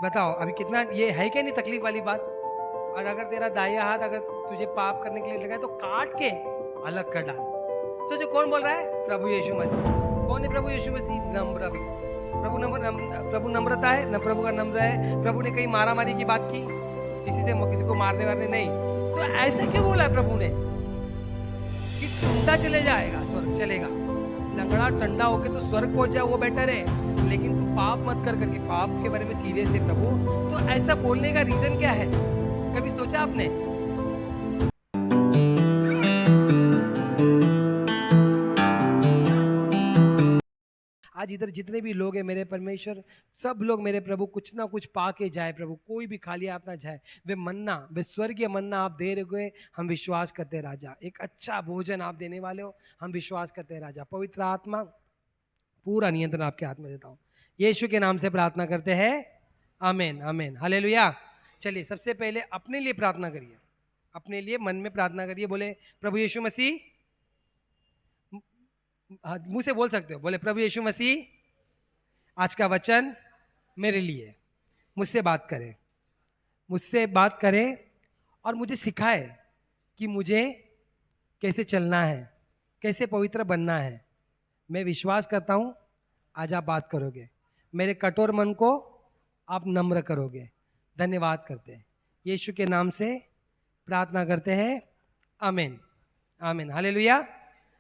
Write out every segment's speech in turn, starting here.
बताओ अभी कितना ये है क्या नहीं तकलीफ वाली बात। और अगर तेरा दाहिना हाथ अगर तुझे पाप करने के लिए लगा है तो काट के अलग कर डाल। सोचो कौन बोल रहा है? प्रभु यीशु मसीह। कौन है प्रभु यीशु मसीह? नम्र व्यक्ति। प्रभु नम्रता है न, प्रभु का नम्र है। प्रभु ने कहीं मारा मारी की बात की? किसी को मारने वारने नहीं। तो ऐसा क्यों बोला है प्रभु ने कि टंडा चले जाएगा स्वर्ग चलेगा? लंगड़ा टंडा होके तो स्वर्ग पहुंच जाए वो बेटर है, लेकिन तू पाप मत कर करके पाप के बारे में सीरियस है प्रभु। तो ऐसा बोलने का रीजन क्या है? कभी सोचा आपने? आज इधर जितने भी लोग हैं मेरे परमेश्वर, सब लोग मेरे प्रभु कुछ ना कुछ पा के जाए प्रभु, कोई भी खाली हाथ ना जाए। वे मन्ना, वे स्वर्गीय मन्ना आप दे रहे, हम विश्वास करते हैं राजा। एक अच्छा भोजन आप देने वाले हो, हम विश्वास करते हैं राजा। पवित्र आत्मा पूरा नियंत्रण आपके हाथ में देता हूँ, यीशु के नाम से प्रार्थना करते हैं, आमीन आमीन हालेलुया। चलिए सबसे पहले अपने लिए प्रार्थना करिए, अपने लिए मन में प्रार्थना करिए। बोले प्रभु यीशु मसीह, मुंह से बोल सकते हो, बोले प्रभु यीशु मसीह आज का वचन मेरे लिए, मुझसे बात करे और मुझे सिखाए कि मुझे कैसे चलना है, कैसे पवित्र बनना है। मैं विश्वास करता हूँ आज आप बात करोगे, मेरे कठोर मन को आप नम्र करोगे। धन्यवाद करते हैं, यीशु के नाम से प्रार्थना करते हैं, आमीन आमीन हालेलुया।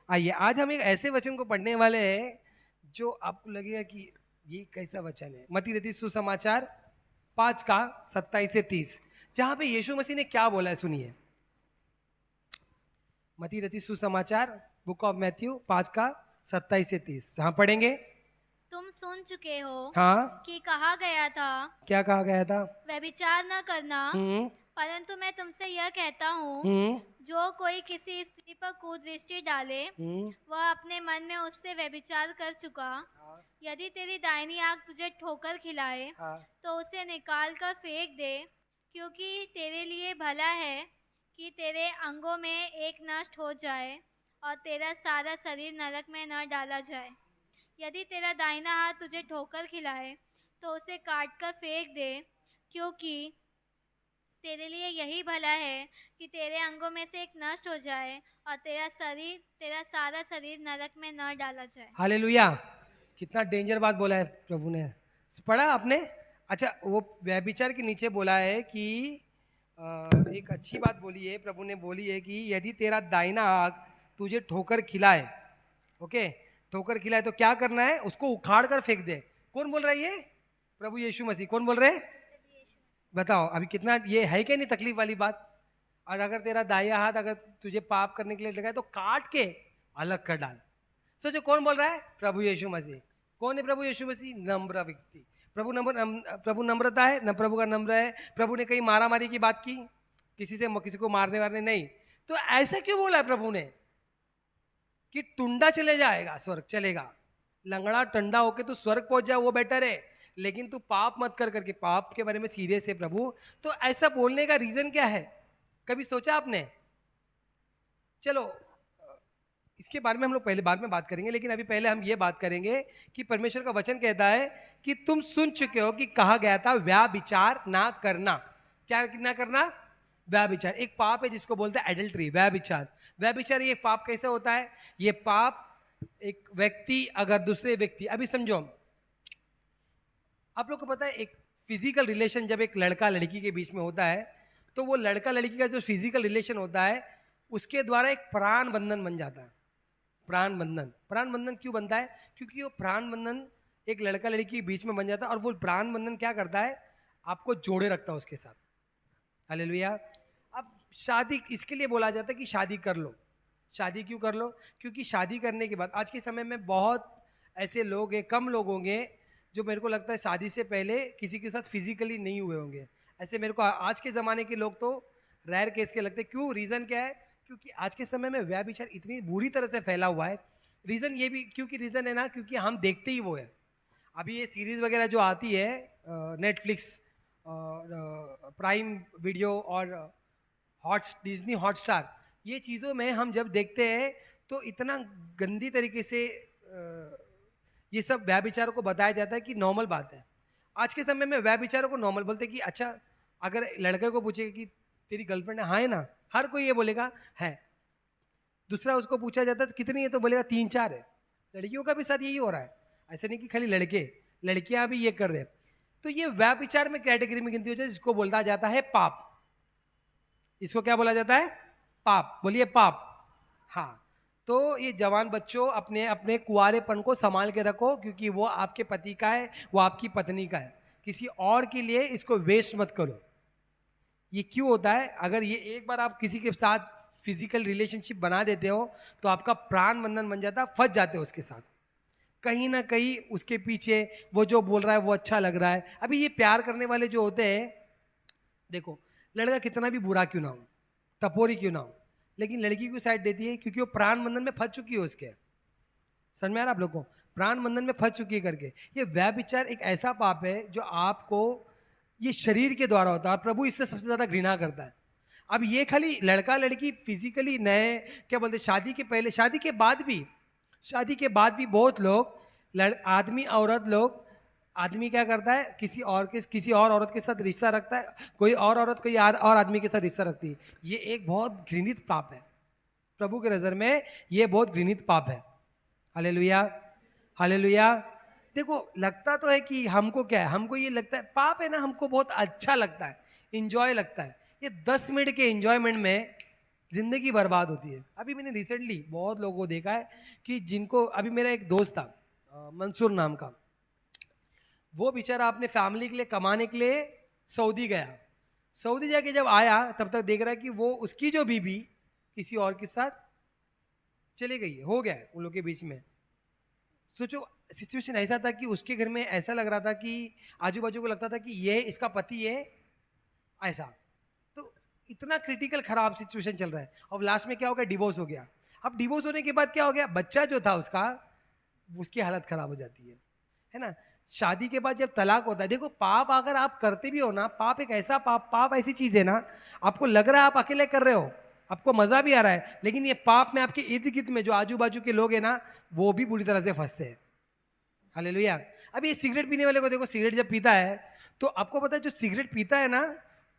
आइए आज हम एक ऐसे वचन को पढ़ने वाले हैं जो आपको लगेगा कि ये कैसा वचन है। मत्ती रचित सुसमाचार 5 का 27 से 30, जहां पे यीशु मसीह ने क्या बोला है सुनिए। मत्ती रचित सुसमाचार बुक ऑफ मैथ्यू 5 का 27 से 30 जहां पढ़ेंगे। तुम सुन चुके हो हाँ, कि कहा गया था, क्या कहा गया था? व्यभिचार न करना। हम्म परंतु मैं तुमसे यह कहता हूँ, हम्म जो कोई किसी स्त्री पर कुदृष्टि डाले, हम्म वह अपने मन में उससे व्यभिचार कर चुका। यदि तेरी दाहिनी आंख तुझे ठोकर खिलाए, हाँ, तो उसे निकाल कर फेंक दे, क्योंकि तेरे लिए भला है कि तेरे अंगों में एक नष्ट हो जाए और तेरा सारा शरीर नरक में न डाला जाए। यदि तेरा दाहिना हाथ तुझे ठोकर खिलाए, तो उसे काट कर फेंक दे, क्योंकि तेरे लिए यही भला है कि तेरे अंगों में से एक नष्ट हो जाए और तेरा सारा शरीर नरक में न डाला जाए। हालेलुया। कितना डेंजर बात बोला है प्रभु ने, पढ़ा आपने? अच्छा, वो व्यभिचार के नीचे बोला है कि एक अच्छी बात बोली है, प्रभु ने बोली है कि यदि तेरा दाहिना आंख तुझे ठोकर खिलाए, ओके, ठोकर खिलाए तो क्या करना है? उसको उखाड़ कर फेंक दे। कौन बोल रहा है ये? प्रभु यीशु मसीह। कौन बोल रहे हैं? बताओ अभी कितना ये है क्या नहीं तकलीफ वाली बात। और अगर तेरा दाहिना हाथ अगर तुझे पाप करने के लिए लगा है तो काट के अलग कर डाल। सोचो कौन बोल रहा है? प्रभु यीशु मसीह। कौन है प्रभु यीशु मसीह? नम्र व्यक्ति। प्रभु नम्रता है न, प्रभु का नम्र है। प्रभु ने कहीं मारा मारी की बात की? किसी को मारने वारने नहीं। तो ऐसा क्यों बोला है प्रभु ने कि टुंडा चले जाएगा स्वर्ग चलेगा? लंगड़ा टंडा होके तो स्वर्ग पहुंच जाए वो बेटर है, लेकिन तू पाप मत कर करके पाप के बारे में सीरियस है प्रभु। तो ऐसा बोलने का रीजन क्या है? कभी सोचा आपने? चलो इसके बारे में हम लोग पहले बाद में बात करेंगे, लेकिन अभी पहले हम ये बात करेंगे कि परमेश्वर का वचन कहता है कि तुम सुन चुके हो कि कहा गया था व्यभिचार ना करना। क्या ना करना? व्यभिचार एक पाप है जिसको बोलते हैं एडल्ट्री, व्यभिचार। व्यभिचार ये पाप कैसे होता है? ये पाप एक व्यक्ति अगर दूसरे व्यक्ति, अभी समझो आप लोग को पता है एक फिजिकल रिलेशन जब एक लड़का लड़की के बीच में होता है तो वो लड़का लड़की का जो फिजिकल रिलेशन होता है उसके द्वारा एक प्राण बंधन बन जाता है। प्राण बंधन क्यों बनता है? क्योंकि वो प्राण बंधन एक लड़का लड़की के बीच में बन जाता है और वो प्राण बंधन क्या करता है? आपको जोड़े रखता है उसके साथ। हालेलुया। अब शादी इसके लिए बोला जाता है कि शादी कर लो। शादी क्यों कर लो? क्योंकि शादी करने के बाद आज के समय में बहुत ऐसे लोग हैं, कम लोग होंगे जो मेरे को लगता है शादी से पहले किसी के साथ फिजिकली नहीं हुए होंगे। ऐसे मेरे को आज के ज़माने के लोग तो रेयर केस के लगते। क्यों? रीज़न क्या है? क्योंकि आज के समय में व्यभिचार इतनी बुरी तरह से फैला हुआ है। रीज़न ये भी क्योंकि रीज़न है ना, क्योंकि हम देखते ही वो है। अभी ये सीरीज़ वगैरह जो आती है नेटफ्लिक्स, प्राइम वीडियो और डिज्नी हॉटस्टार, ये चीज़ों में हम जब देखते हैं तो इतना गंदी तरीके से ये सब व्यभिचारों को बताया जाता है कि नॉर्मल बात है। आज के समय में व्यभिचारों को नॉर्मल बोलते कि अच्छा, अगर लड़के को पूछेगा कि तेरी गर्लफ्रेंड है, हाँ है ना, हर कोई ये बोलेगा है। दूसरा उसको पूछा जाता है तो कितनी है, तो बोलेगा 3-4 है। लड़कियों का भी साथ यही हो रहा है, ऐसे नहीं कि खाली लड़के, लड़कियां भी ये कर रहे हैं। तो ये व्यभिचार में कैटेगरी में गिनती हो जाए, जिसको बोला जाता है पाप। इसको क्या बोला जाता है? पाप। बोलिए पाप। हाँ, तो ये जवान बच्चों अपने अपने कुंवारेपन को संभाल के रखो, क्योंकि वो आपके पति का है, वो आपकी पत्नी का है। किसी और के लिए इसको वेस्ट मत करो। ये क्यों होता है? अगर ये एक बार आप किसी के साथ फिजिकल रिलेशनशिप बना देते हो तो आपका प्राण बंधन बन जाता, फंस जाते हो उसके साथ। कहीं ना कहीं उसके पीछे वो जो बोल रहा है वो अच्छा लग रहा है। अभी ये प्यार करने वाले जो होते हैं, देखो लड़का कितना भी बुरा क्यों ना हो, टपोरी क्यों ना हो, लेकिन लड़की को साइड देती है क्योंकि वो प्राण बंधन में फंस चुकी है उसके। समझ में आ रहा है आप लोगों को? प्राण बंधन में फंस चुकी है करके। ये व्यभिचार एक ऐसा पाप है जो आपको ये शरीर के द्वारा होता है, प्रभु इससे सबसे ज्यादा घृणा करता है। अब ये खाली लड़का लड़की फिजिकली नए, क्या बोलते, शादी के पहले, शादी के बाद भी, शादी के बाद भी बहुत लोग आदमी औरत लोग, आदमी क्या करता है, किसी और औरत के साथ रिश्ता रखता है, कोई और औरत कोई और आदमी के साथ रिश्ता रखती है। ये एक बहुत घृणित पाप है प्रभु के नजर में, ये बहुत घृणित पाप है। Hallelujah, hallelujah. देखो लगता तो है कि हमको क्या है, हमको ये लगता है पाप है ना, हमको बहुत अच्छा लगता है, इंजॉय लगता है। ये 10 मिनट के इंजॉयमेंट में जिंदगी बर्बाद होती है। अभी मैंने रिसेंटली बहुत लोगों को देखा है कि जिनको, अभी मेरा एक दोस्त था मंसूर नाम का, वो बेचारा अपने फैमिली के लिए कमाने के लिए सऊदी गया। सऊदी जाके जब आया तब तक देख रहा है कि वो उसकी जो बीबी किसी और के साथ चली गई है, हो गया है उन लोग के बीच में। सोचो सिचुएशन ऐसा था कि उसके घर में ऐसा लग रहा था कि आजू बाजू को लगता था कि ये इसका पति है, ऐसा। तो इतना क्रिटिकल खराब सिचुएशन चल रहा है। अब लास्ट में क्या हो गया, डिवोर्स हो गया। अब डिवोर्स होने के बाद क्या हो गया, बच्चा जो था उसका, उसकी हालत खराब हो जाती है ना। शादी के बाद जब तलाक होता है, देखो पाप अगर आप करते भी हो ना, पाप एक ऐसा पाप ऐसी चीज है ना, आपको लग रहा है आप अकेले कर रहे हो, आपको मजा भी आ रहा है, लेकिन ये पाप में आपके इर्द गिर्द में जो आजू बाजू के लोग हैं ना, वो भी बुरी तरह से फंसते हैं। हालेलुया। अब ये सिगरेट पीने वाले को देखो, सिगरेट जब पीता है तो आपको पता है जो सिगरेट पीता है ना,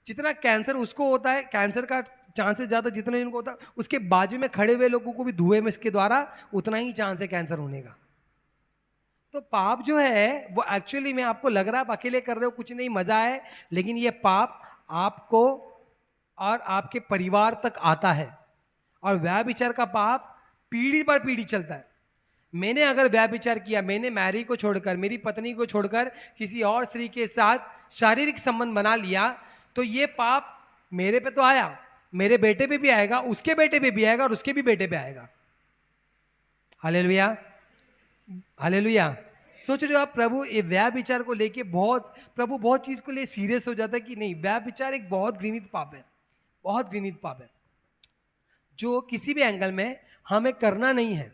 जितना कैंसर उसको होता है, कैंसर का चांसेस ज्यादा जितना इनको होता है, उसके बाजू में खड़े हुए लोगों को भी धुएं में इसके द्वारा उतना ही चांस है कैंसर होने का। तो पाप जो है वो एक्चुअली में आपको लग रहा है आप अकेले कर रहे हो, कुछ नहीं, मजा है, लेकिन ये पाप आपको और आपके परिवार तक आता है। और व्यभिचार का पाप पीढ़ी पर पीढ़ी चलता है। मैंने अगर व्यभिचार किया, मैंने मैरी को छोड़कर, मेरी पत्नी को छोड़कर किसी और स्त्री के साथ शारीरिक संबंध बना लिया, तो ये पाप मेरे पे तो आया, मेरे बेटे पे भी आएगा, उसके बेटे पे भी आएगा और उसके भी बेटे पे आएगा। Hallelujah, hallelujah. सोच रहे हो आप, प्रभु ये व्यभिचार को लेके प्रभु बहुत चीज को ले सीरियस हो जाता है कि नहीं, व्यभिचार एक बहुत घृणित पाप है, बहुत घृणित पाप है, जो किसी भी एंगल में हमें करना नहीं है।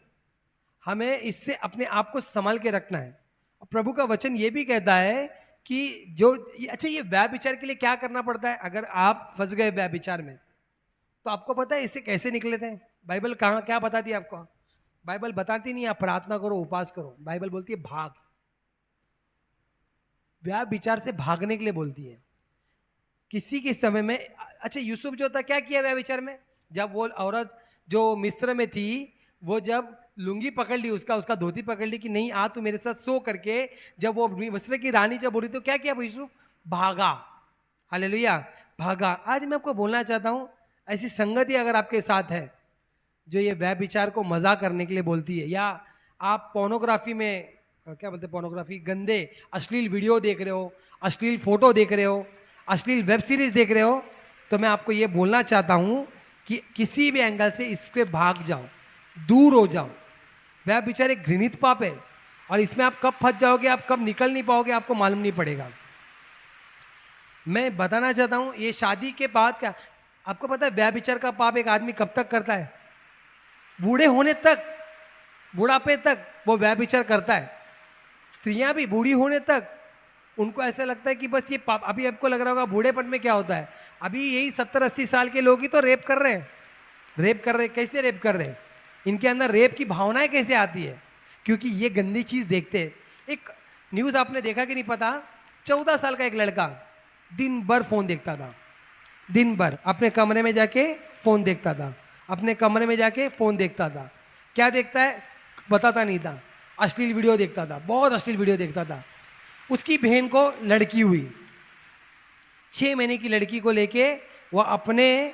हमें इससे अपने आप को संभाल के रखना है। प्रभु का वचन ये भी कहता है कि अच्छा, ये व्यभिचार के लिए क्या करना पड़ता है? अगर आप फंस गए व्यभिचार में तो आपको पता है इससे कैसे निकले थे? बाइबल कहाँ क्या बताती है आपको? बाइबल बताती नहीं आप प्रार्थना करो, उपास करो। बाइबल बोलती है भाग, व्यभिचार से भागने के लिए बोलती है। किसी के समय में, अच्छा यूसुफ जो था क्या किया व्यभिचार में? जब वो औरत जो मिस्र में थी, वो जब लुंगी पकड़ ली, उसका धोती पकड़ ली कि नहीं आ तू मेरे साथ सो करके, जब वो मिस्र की रानी जब बोली तो क्या किया यूसुफ? भागा। हालेलुया, भागा। आज मैं आपको बोलना चाहता हूं, ऐसी संगति अगर आपके साथ है जो ये व्यभिचार को मजा करने के लिए बोलती है, या आप पोर्नोग्राफी में, क्या बोलते हैं, पोर्नोग्राफी, गंदे अश्लील वीडियो देख रहे हो, अश्लील फोटो देख रहे हो, अश्लील वेब सीरीज देख रहे हो, तो मैं आपको ये बोलना चाहता हूं कि किसी भी एंगल से इससे भाग जाओ, दूर हो जाओ। व्यभिचार एक घृणित पाप है और इसमें आप कब फंस जाओगे, आप कब निकल नहीं पाओगे, आपको मालूम नहीं पड़ेगा। मैं बताना चाहता हूं, ये शादी के बाद क्या, आपको पता है व्यभिचार का पाप एक आदमी कब तक करता है? बूढ़े होने तक, बुढ़ापे तक वो व्यभिचार करता है। स्त्रियां भी बूढ़ी होने तक उनको ऐसा लगता है कि बस ये पाप। अभी आपको लग रहा होगा बूढ़ेपन में क्या होता है, अभी यही 70-80 साल के लोग ही तो रेप कर रहे हैं, रेप कर रहे हैं। कैसे रेप कर रहे हैं? इनके अंदर रेप की भावनाएं कैसे आती है? क्योंकि ये गंदी चीज देखते हैं। एक न्यूज आपने देखा कि नहीं पता, 14 साल का एक लड़का दिन भर फोन देखता था, दिन भर अपने कमरे में जाके फोन देखता था, अपने कमरे में जाके फोन देखता था। क्या देखता है बताता नहीं था, अश्लील वीडियो देखता था, बहुत अश्लील वीडियो देखता था। उसकी बहन को लड़की हुई, 6 महीने की लड़की को लेके वो अपने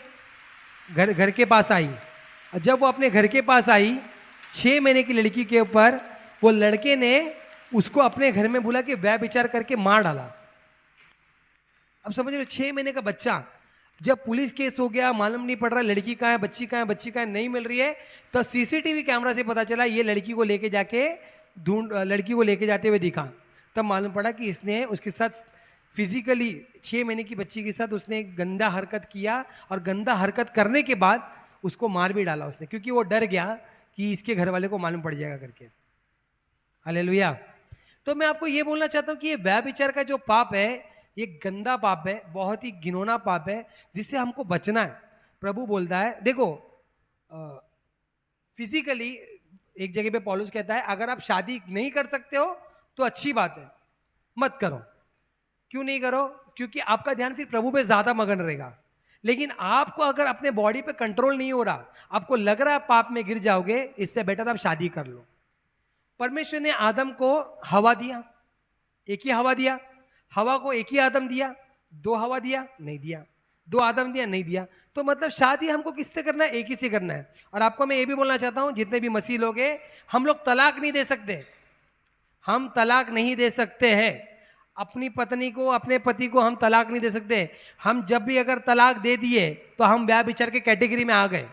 घर के पास आई। और जब वो अपने घर के पास आई, 6 महीने की लड़की के ऊपर वो लड़के ने उसको अपने घर में बुला के व्यभिचार करके मार डाला। अब समझ रहे हो, 6 महीने का बच्चा, जब पुलिस केस हो गया, मालूम नहीं पड़ रहा लड़की कहाँ है, बच्ची कहाँ है, बच्ची कहाँ है, नहीं मिल रही है, तो सीसीटीवी कैमरा से पता चला ये लड़की को लेके जाके लड़की को लेके जाते हुए दिखा। तब मालूम पड़ा कि इसने उसके साथ फिजिकली 6 महीने की बच्ची के साथ उसने एक गंदा हरकत किया, और गंदा हरकत करने के बाद उसको मार भी डाला उसने, क्योंकि वो डर गया कि इसके घर वाले को मालूम पड़ जाएगा करके। हालेलुया। तो मैं आपको ये बोलना चाहता हूँ कि ये व्यभिचार का जो पाप है, ये गंदा पाप है, बहुत ही घिनौना पाप है, जिससे हमको बचना है। प्रभु बोलता है, देखो फिजिकली एक जगह पे पौलुस कहता है अगर आप शादी नहीं कर सकते हो तो अच्छी बात है, मत करो। क्यों नहीं करो? क्योंकि आपका ध्यान फिर प्रभु पे ज्यादा मगन रहेगा। लेकिन आपको अगर अपने बॉडी पे कंट्रोल नहीं हो रहा, आपको लग रहा है पाप में गिर जाओगे, इससे बेटर आप शादी कर लो। परमेश्वर ने आदम को हवा दिया, एक ही हवा दिया। हवा को एक ही आदम दिया? 2 हवा दिया? नहीं दिया। 2 आदम दिया? नहीं दिया। तो मतलब शादी हमको किससे करना है? एक ही से करना है। और आपको मैं ये भी बोलना चाहता हूं, जितने भी मसीह लोग हैं, हम लोग तलाक नहीं दे सकते। हम तलाक नहीं दे सकते हैं। अपनी पत्नी को, अपने पति को हम तलाक नहीं दे सकते। हम जब भी अगर तलाक दे दिए तो हम व्यभिचार के कैटेगरी में आ गए।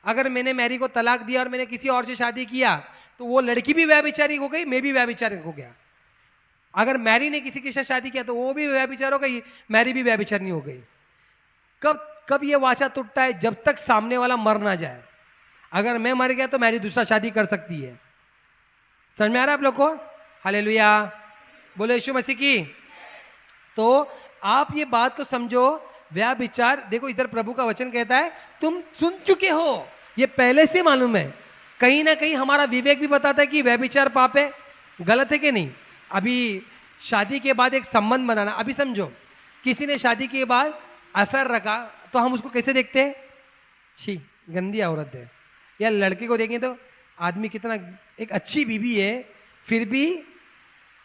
अगर मैंने मैरी को तलाक दिया और मैंने किसी और से शादी किया तो वो लड़की भी व्यभिचारी हो गई, मैं भी व्यभिचारी हो गया। अगर मैरी ने किसी के साथ शादी किया तो वो भी व्यभिचार हो गई, मैरी भी व्यभिचारनी हो गई। कब ये वाचा टूटता है? जब तक सामने वाला मर ना जाए। अगर मैं मर गया तो मैरी दूसरा शादी कर सकती है। समझ में आ रहा है आप लोग को? हालेलुया, बोलो यीशु मसीह की। तो आप ये बात को समझो, व्यभिचार, देखो इधर प्रभु का वचन कहता है तुम सुन चुके हो, ये पहले से मालूम है। कहीं ना कहीं हमारा विवेक भी बताता है कि व्यभिचार पाप है, गलत है कि नहीं। अभी शादी के बाद एक संबंध बनाना, अभी समझो किसी ने शादी के बाद अफेयर रखा तो हम उसको कैसे देखते हैं? छी, गंदी औरत है। या लड़के को देखें तो आदमी कितना एक अच्छी बीवी है फिर भी।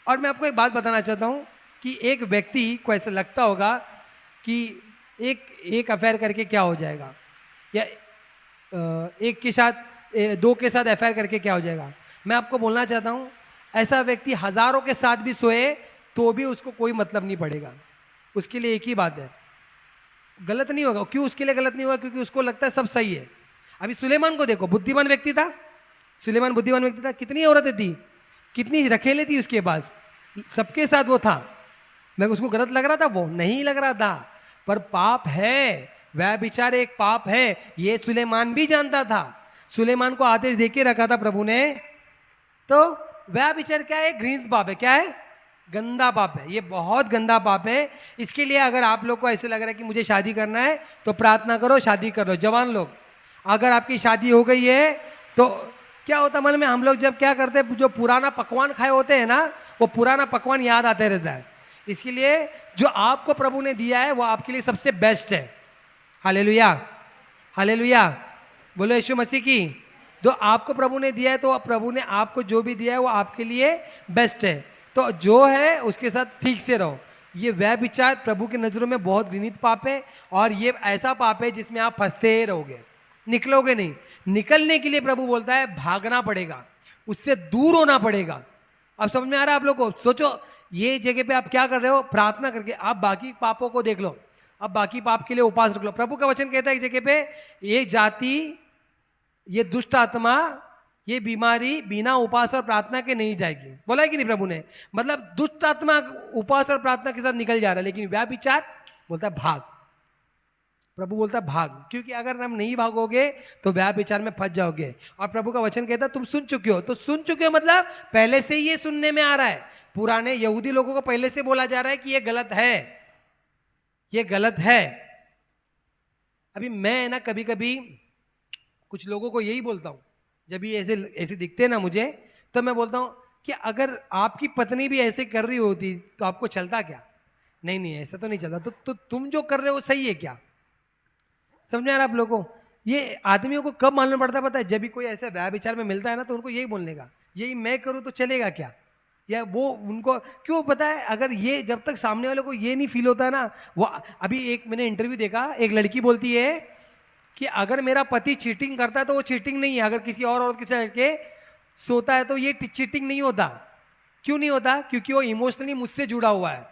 और मैं आपको एक बात बताना चाहता हूँ कि एक व्यक्ति को ऐसा लगता होगा कि एक अफेयर करके क्या हो जाएगा, या एक के साथ 2 के साथ अफेयर करके क्या हो जाएगा। मैं आपको बोलना चाहता हूँ, ऐसा व्यक्ति हजारों के साथ भी सोए तो भी उसको कोई मतलब नहीं पड़ेगा। उसके लिए एक ही बात है, गलत नहीं होगा। क्यों उसके लिए गलत नहीं होगा? क्योंकि उसको लगता है सब सही है। अभी सुलेमान को देखो, बुद्धिमान व्यक्ति था, सुलेमान बुद्धिमान व्यक्ति था, कितनी औरतें थी, कितनी रखेले थी उसके पास, सबके साथ वो था। मैं उसको गलत लग रहा था? वो नहीं लग रहा था, पर पाप है, व्यभिचार एक पाप है, ये सुलेमान भी जानता था। सुलेमान को आदेश देके रखा था प्रभु ने। तो व्यभिचार क्या है? घृणित पाप है। क्या है? गंदा पाप है। ये बहुत गंदा पाप है। इसके लिए अगर आप लोग को ऐसे लग रहा है कि मुझे शादी करना है तो प्रार्थना करो, शादी कर लो। जवान लोग, अगर आपकी शादी हो गई है तो क्या होता मन में, हम लोग जब क्या करते हैं, जो पुराना पकवान खाए होते हैं ना, वो पुराना पकवान याद आते रहता है। इसके लिए जो आपको प्रभु ने दिया है वो आपके लिए सबसे बेस्ट है। हालेलुया, हालेलुया, बोलो यीशु मसीह की। जो आपको प्रभु ने दिया है, तो प्रभु ने आपको जो भी दिया है वो आपके लिए बेस्ट है। तो जो है उसके साथ ठीक से रहो। ये व्यभिचार प्रभु की नजरों में बहुत घृणित पाप है, और ये ऐसा पाप है जिसमें आप फंसते रहोगे, निकलोगे नहीं। निकलने के लिए प्रभु बोलता है भागना पड़ेगा, उससे दूर होना पड़ेगा। अब समझ में आ रहा है आप लोग को? सोचो ये जगह पे आप क्या कर रहे हो, प्रार्थना करके आप बाकी पापों को देख लो, अब बाकी पाप के लिए उपास रख लो। प्रभु का वचन कहता है एक जगह पे, ये जाति, ये दुष्ट आत्मा, ये बीमारी बिना उपास और प्रार्थना के नहीं जाएगी। बोला है कि नहीं प्रभु ने? मतलब दुष्ट आत्मा उपास और प्रार्थना के साथ निकल जा रहा है, लेकिन व्यभिचार बोलता है भाग। प्रभु बोलता है भाग, क्योंकि अगर हम नहीं भागोगे तो व्यभिचार में फंस जाओगे। और प्रभु का वचन कहता है तुम सुन चुके हो। तो सुन चुके हो मतलब पहले से ही ये सुनने में आ रहा है। पुराने यहूदी लोगों को पहले से बोला जा रहा है कि ये गलत है, ये गलत है। अभी मैं ना कभी कभी कुछ लोगों को यही बोलता हूं, जब ये ऐसे ऐसे दिखते ना मुझे, तो मैं बोलता हूं कि अगर आपकी पत्नी भी ऐसे कर रही होती तो आपको चलता क्या? नहीं नहीं, ऐसा तो नहीं चलता। तो तुम जो कर रहे हो सही है क्या? समझ में आ रहा है आप लोगों को? ये आदमियों को कब मालूम पड़ता है पता है? जब भी कोई ऐसे व्यभिचार में मिलता है ना, तो उनको यही बोलने का, यही मैं करूं तो चलेगा क्या? या वो उनको क्यों पता है? अगर ये जब तक सामने वाले को ये नहीं फील होता है ना, वो अभी एक मैंने इंटरव्यू देखा, एक लड़की बोलती है कि अगर मेरा पति चीटिंग करता है तो वो चीटिंग नहीं है, अगर किसी और औरत के साथ के सोता है तो ये चीटिंग नहीं होता। क्यों नहीं होता? क्योंकि वो इमोशनली मुझसे जुड़ा हुआ है।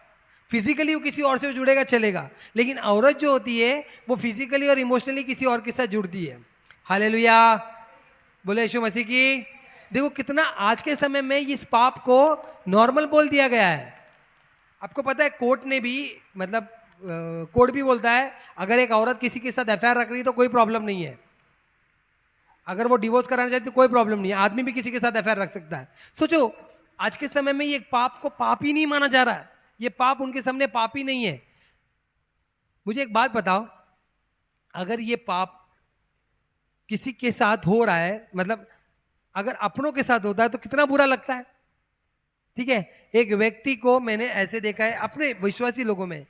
फिजिकली वो किसी और से जुड़ेगा चलेगा, लेकिन औरत जो होती है वो फिजिकली और इमोशनली किसी और के साथ जुड़ती है। हालेलुया, बोले यीशु मसीह की। देखो कितना आज के समय में इस पाप को नॉर्मल बोल दिया गया है। आपको पता है कोर्ट ने भी, मतलब कोर्ट भी बोलता है अगर एक औरत किसी के साथ एफआईआर रख रही है तो कोई प्रॉब्लम नहीं है। अगर वो डिवोर्स कराना चाहती तो कोई प्रॉब्लम नहीं है, आदमी भी किसी के साथ एफआईआर रख सकता है। सोचो आज के समय में ये पाप को पाप ही नहीं माना जा रहा है, ये पाप उनके सामने पाप ही नहीं है। मुझे एक बात बताओ, अगर ये पाप किसी के साथ हो रहा है, मतलब अगर अपनों के साथ होता है तो कितना बुरा लगता है। ठीक है, एक व्यक्ति को मैंने ऐसे देखा है अपने विश्वासी लोगों में,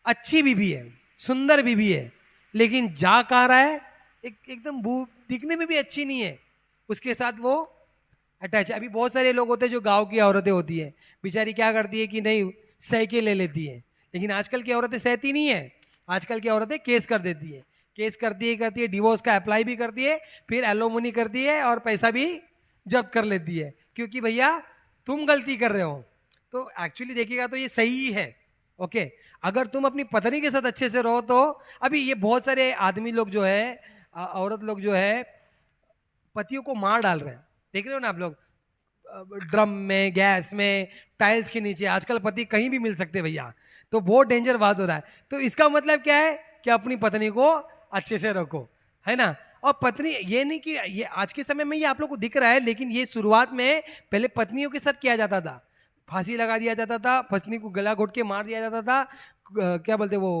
अच्छी बीवी है, सुंदर बीवी है, लेकिन जा कहाँ रहा है, एकदम दिखने में भी अच्छी नहीं है, उसके साथ वो अटैच। अभी बहुत सारे लोग होते हैं जो गांव की औरतें होती है, बेचारी क्या करती है कि नहीं सह के ले लेती है, लेकिन आजकल की औरतें सहती नहीं है। आजकल की औरतें केस कर देती है, केस करती है, डिवोर्स का अप्लाई भी करती है, फिर एलोमनी करती है और पैसा भी जब्त कर लेती है, क्योंकि भैया तुम गलती कर रहे हो। तो एक्चुअली देखिएगा तो ये सही है। ओके, अगर तुम अपनी पत्नी के साथ अच्छे से रहो तो, अभी ये बहुत सारे आदमी लोग जो है, औरत लोग जो है पतियों को मार डाल रहे हैं। देख रहे हो ना आप लोग, ड्रम में, गैस में, टाइल्स के नीचे, आजकल पति कहीं भी मिल सकते भैया। तो बहुत डेंजर बात हो रहा है। तो इसका मतलब क्या है कि अपनी पत्नी को अच्छे से रखो, है ना। और पत्नी, ये नहीं कि ये आज के समय में ये आप लोग को दिख रहा है, लेकिन ये शुरुआत में पहले पत्नियों के साथ किया जाता था। फांसी लगा दिया जाता था, पत्नी को गला घोट के मार दिया जाता था, क्या बोलते वो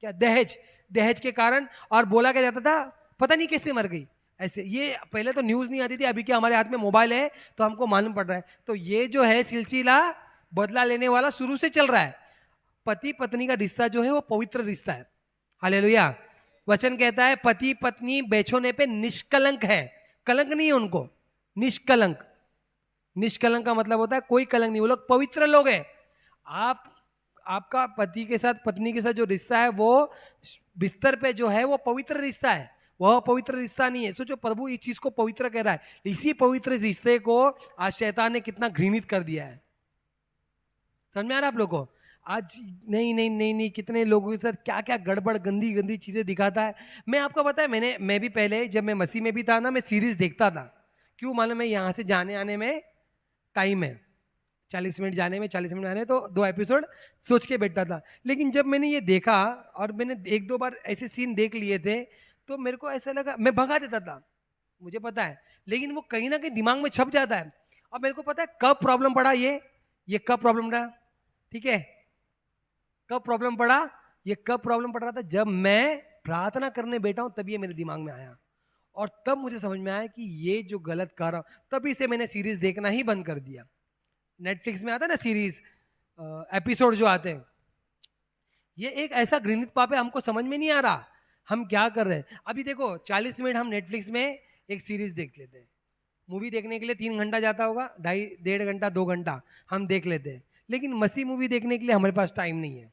क्या, दहेज, दहेज के कारण। और बोला क्या जाता था पता नहीं कैसे मर गई ऐसे। ये पहले तो न्यूज़ नहीं आती थी, अभी क्या हमारे हाथ में मोबाइल है तो हमको मालूम पड़ रहा है। तो ये जो है सिलसिला बदला लेने वाला शुरू से चल रहा है। पति पत्नी का रिश्ता जो है वो पवित्र रिश्ता है। हालेलुया। वचन कहता है पति पत्नी बेचोने पे निष्कलंक है, कलंक नहीं है उनको, निष्कलंक। निष्कलंक का मतलब होता है कोई कलंक नहीं, वो लोग पवित्र लोग हैं। आपका पति के साथ पत्नी के साथ जो रिश्ता है वो बिस्तर पे जो है वो पवित्र रिश्ता है, वह पवित्र रिश्ता नहीं है। सोचो प्रभु इस चीज को पवित्र कह रहा है, इसी पवित्र रिश्ते को आज शैतान ने कितना घृणित कर दिया है। समझ में आ रहा है आप लोगों को? आज नहीं नहीं नहीं नहीं, कितने लोगों के साथ क्या क्या गड़बड़ गंदी गंदी चीजें दिखाता है। मैं आपको पता है, मैं भी पहले जब मैं मसीह में भी था ना, मैं सीरीज देखता था। क्यों मालूम है? यहाँ से जाने आने में टाइम है, 40 मिनट जाने में 40 मिनट आने, तो 2 एपिसोड सोच के बैठता था। लेकिन जब मैंने ये देखा और मैंने 1-2 बार ऐसे सीन देख लिए थे, तो मेरे को ऐसा लगा, मैं भगा देता था, मुझे पता है, लेकिन वो कहीं ना कहीं दिमाग में छप जाता है। अब मेरे को पता है कब प्रॉब्लम पड़ा, ये कब प्रॉब्लम पड़ा, ठीक है, कब प्रॉब्लम पड़ा, ये कब प्रॉब्लम पड़ रहा था, जब मैं प्रार्थना करने बैठा हूं तब ये मेरे दिमाग में आया, और तब मुझे समझ में आया कि ये जो गलत कर रहा हूं। तभी से मैंने सीरीज देखना ही बंद कर दिया। नेटफ्लिक्स में आता है ना सीरीज, एपिसोड जो आते हैं, ये एक ऐसा घृणित पाप है, हमको समझ में नहीं आ रहा हम क्या कर रहे हैं। अभी देखो 40 मिनट हम नेटफ्लिक्स में एक सीरीज देख लेते हैं, मूवी देखने के लिए 3 घंटा जाता होगा, 1.5 घंटा 2 घंटा हम देख लेते हैं, लेकिन मसीह मूवी देखने के लिए हमारे पास टाइम नहीं है,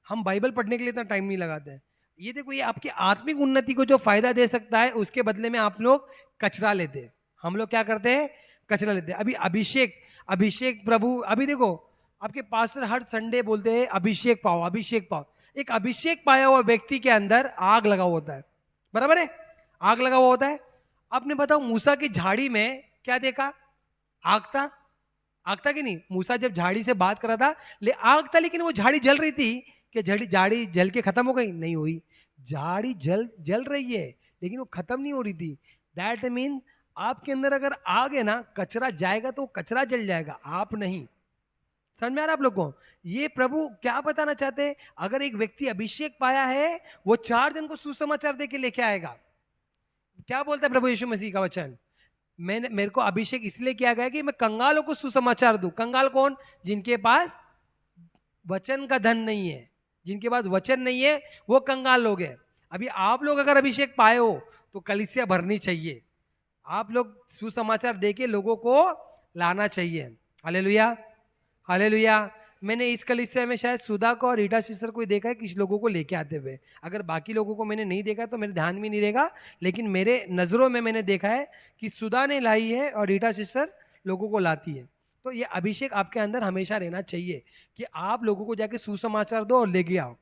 हम बाइबल पढ़ने के लिए इतना टाइम नहीं लगाते हैं। ये देखो, ये आपकी आत्मिक उन्नति को जो फायदा दे सकता है, उसके बदले में आप लोग कचरा लेते हैं। हम लोग क्या करते हैं? कचरा लेते हैं। अभी अभिषेक प्रभु, अभी देखो आपके पास्टर हर संडे बोलते हैं अभिषेक पाओ, अभिषेक पाओ। एक अभिषेक पाया हुआ व्यक्ति के अंदर आग लगा हुआ होता है, बराबर है, आग लगा हुआ होता है। आपने बताओ मूसा की झाड़ी में क्या देखा? आग था, आग था कि नहीं? मूसा जब झाड़ी से बात कर रहा था, आग था, लेकिन वो झाड़ी जल रही थी कि झाड़ी जल के खत्म हो गई? नहीं हुई, झाड़ी जल रही है, लेकिन वो खत्म नहीं हो रही थी। दैट मीन आपके अंदर अगर आग है ना, कचरा जाएगा तो कचरा जल जाएगा, आप नहीं। समझ में आ रहा आप लोग को? ये प्रभु क्या बताना चाहते हैं? अगर एक व्यक्ति अभिषेक पाया है, वो 4 जन को सुसमाचार दे के लेके आएगा। क्या बोलता है प्रभु यीशु मसीह का वचन? मेरे को अभिषेक इसलिए किया गया कि मैं कंगालों को सुसमाचार दूं। कंगाल कौन? जिनके पास वचन का धन नहीं है, जिनके पास वचन नहीं है, वो कंगाल लोग हैं। अभी आप लोग अगर अभिषेक पाए हो तो कलीसिया भरनी चाहिए। आप लोग सुसमाचार देके लोगों को लाना चाहिए। Hallelujah, hallelujah. मैंने इस कलीसिया में शायद सुधा को और रीटा सिस्टर को ही देखा है कि लोगों को लेके आते हुए। अगर बाकी लोगों को मैंने नहीं देखा तो मेरे ध्यान में नहीं रहेगा, लेकिन मेरे नज़रों में मैंने देखा है कि सुधा ने लाई है और रीटा सिस्टर लोगों को लाती है। तो ये अभिषेक आपके अंदर हमेशा रहना चाहिए कि आप लोगों को जाके सुसमाचार दो और लेके आओ।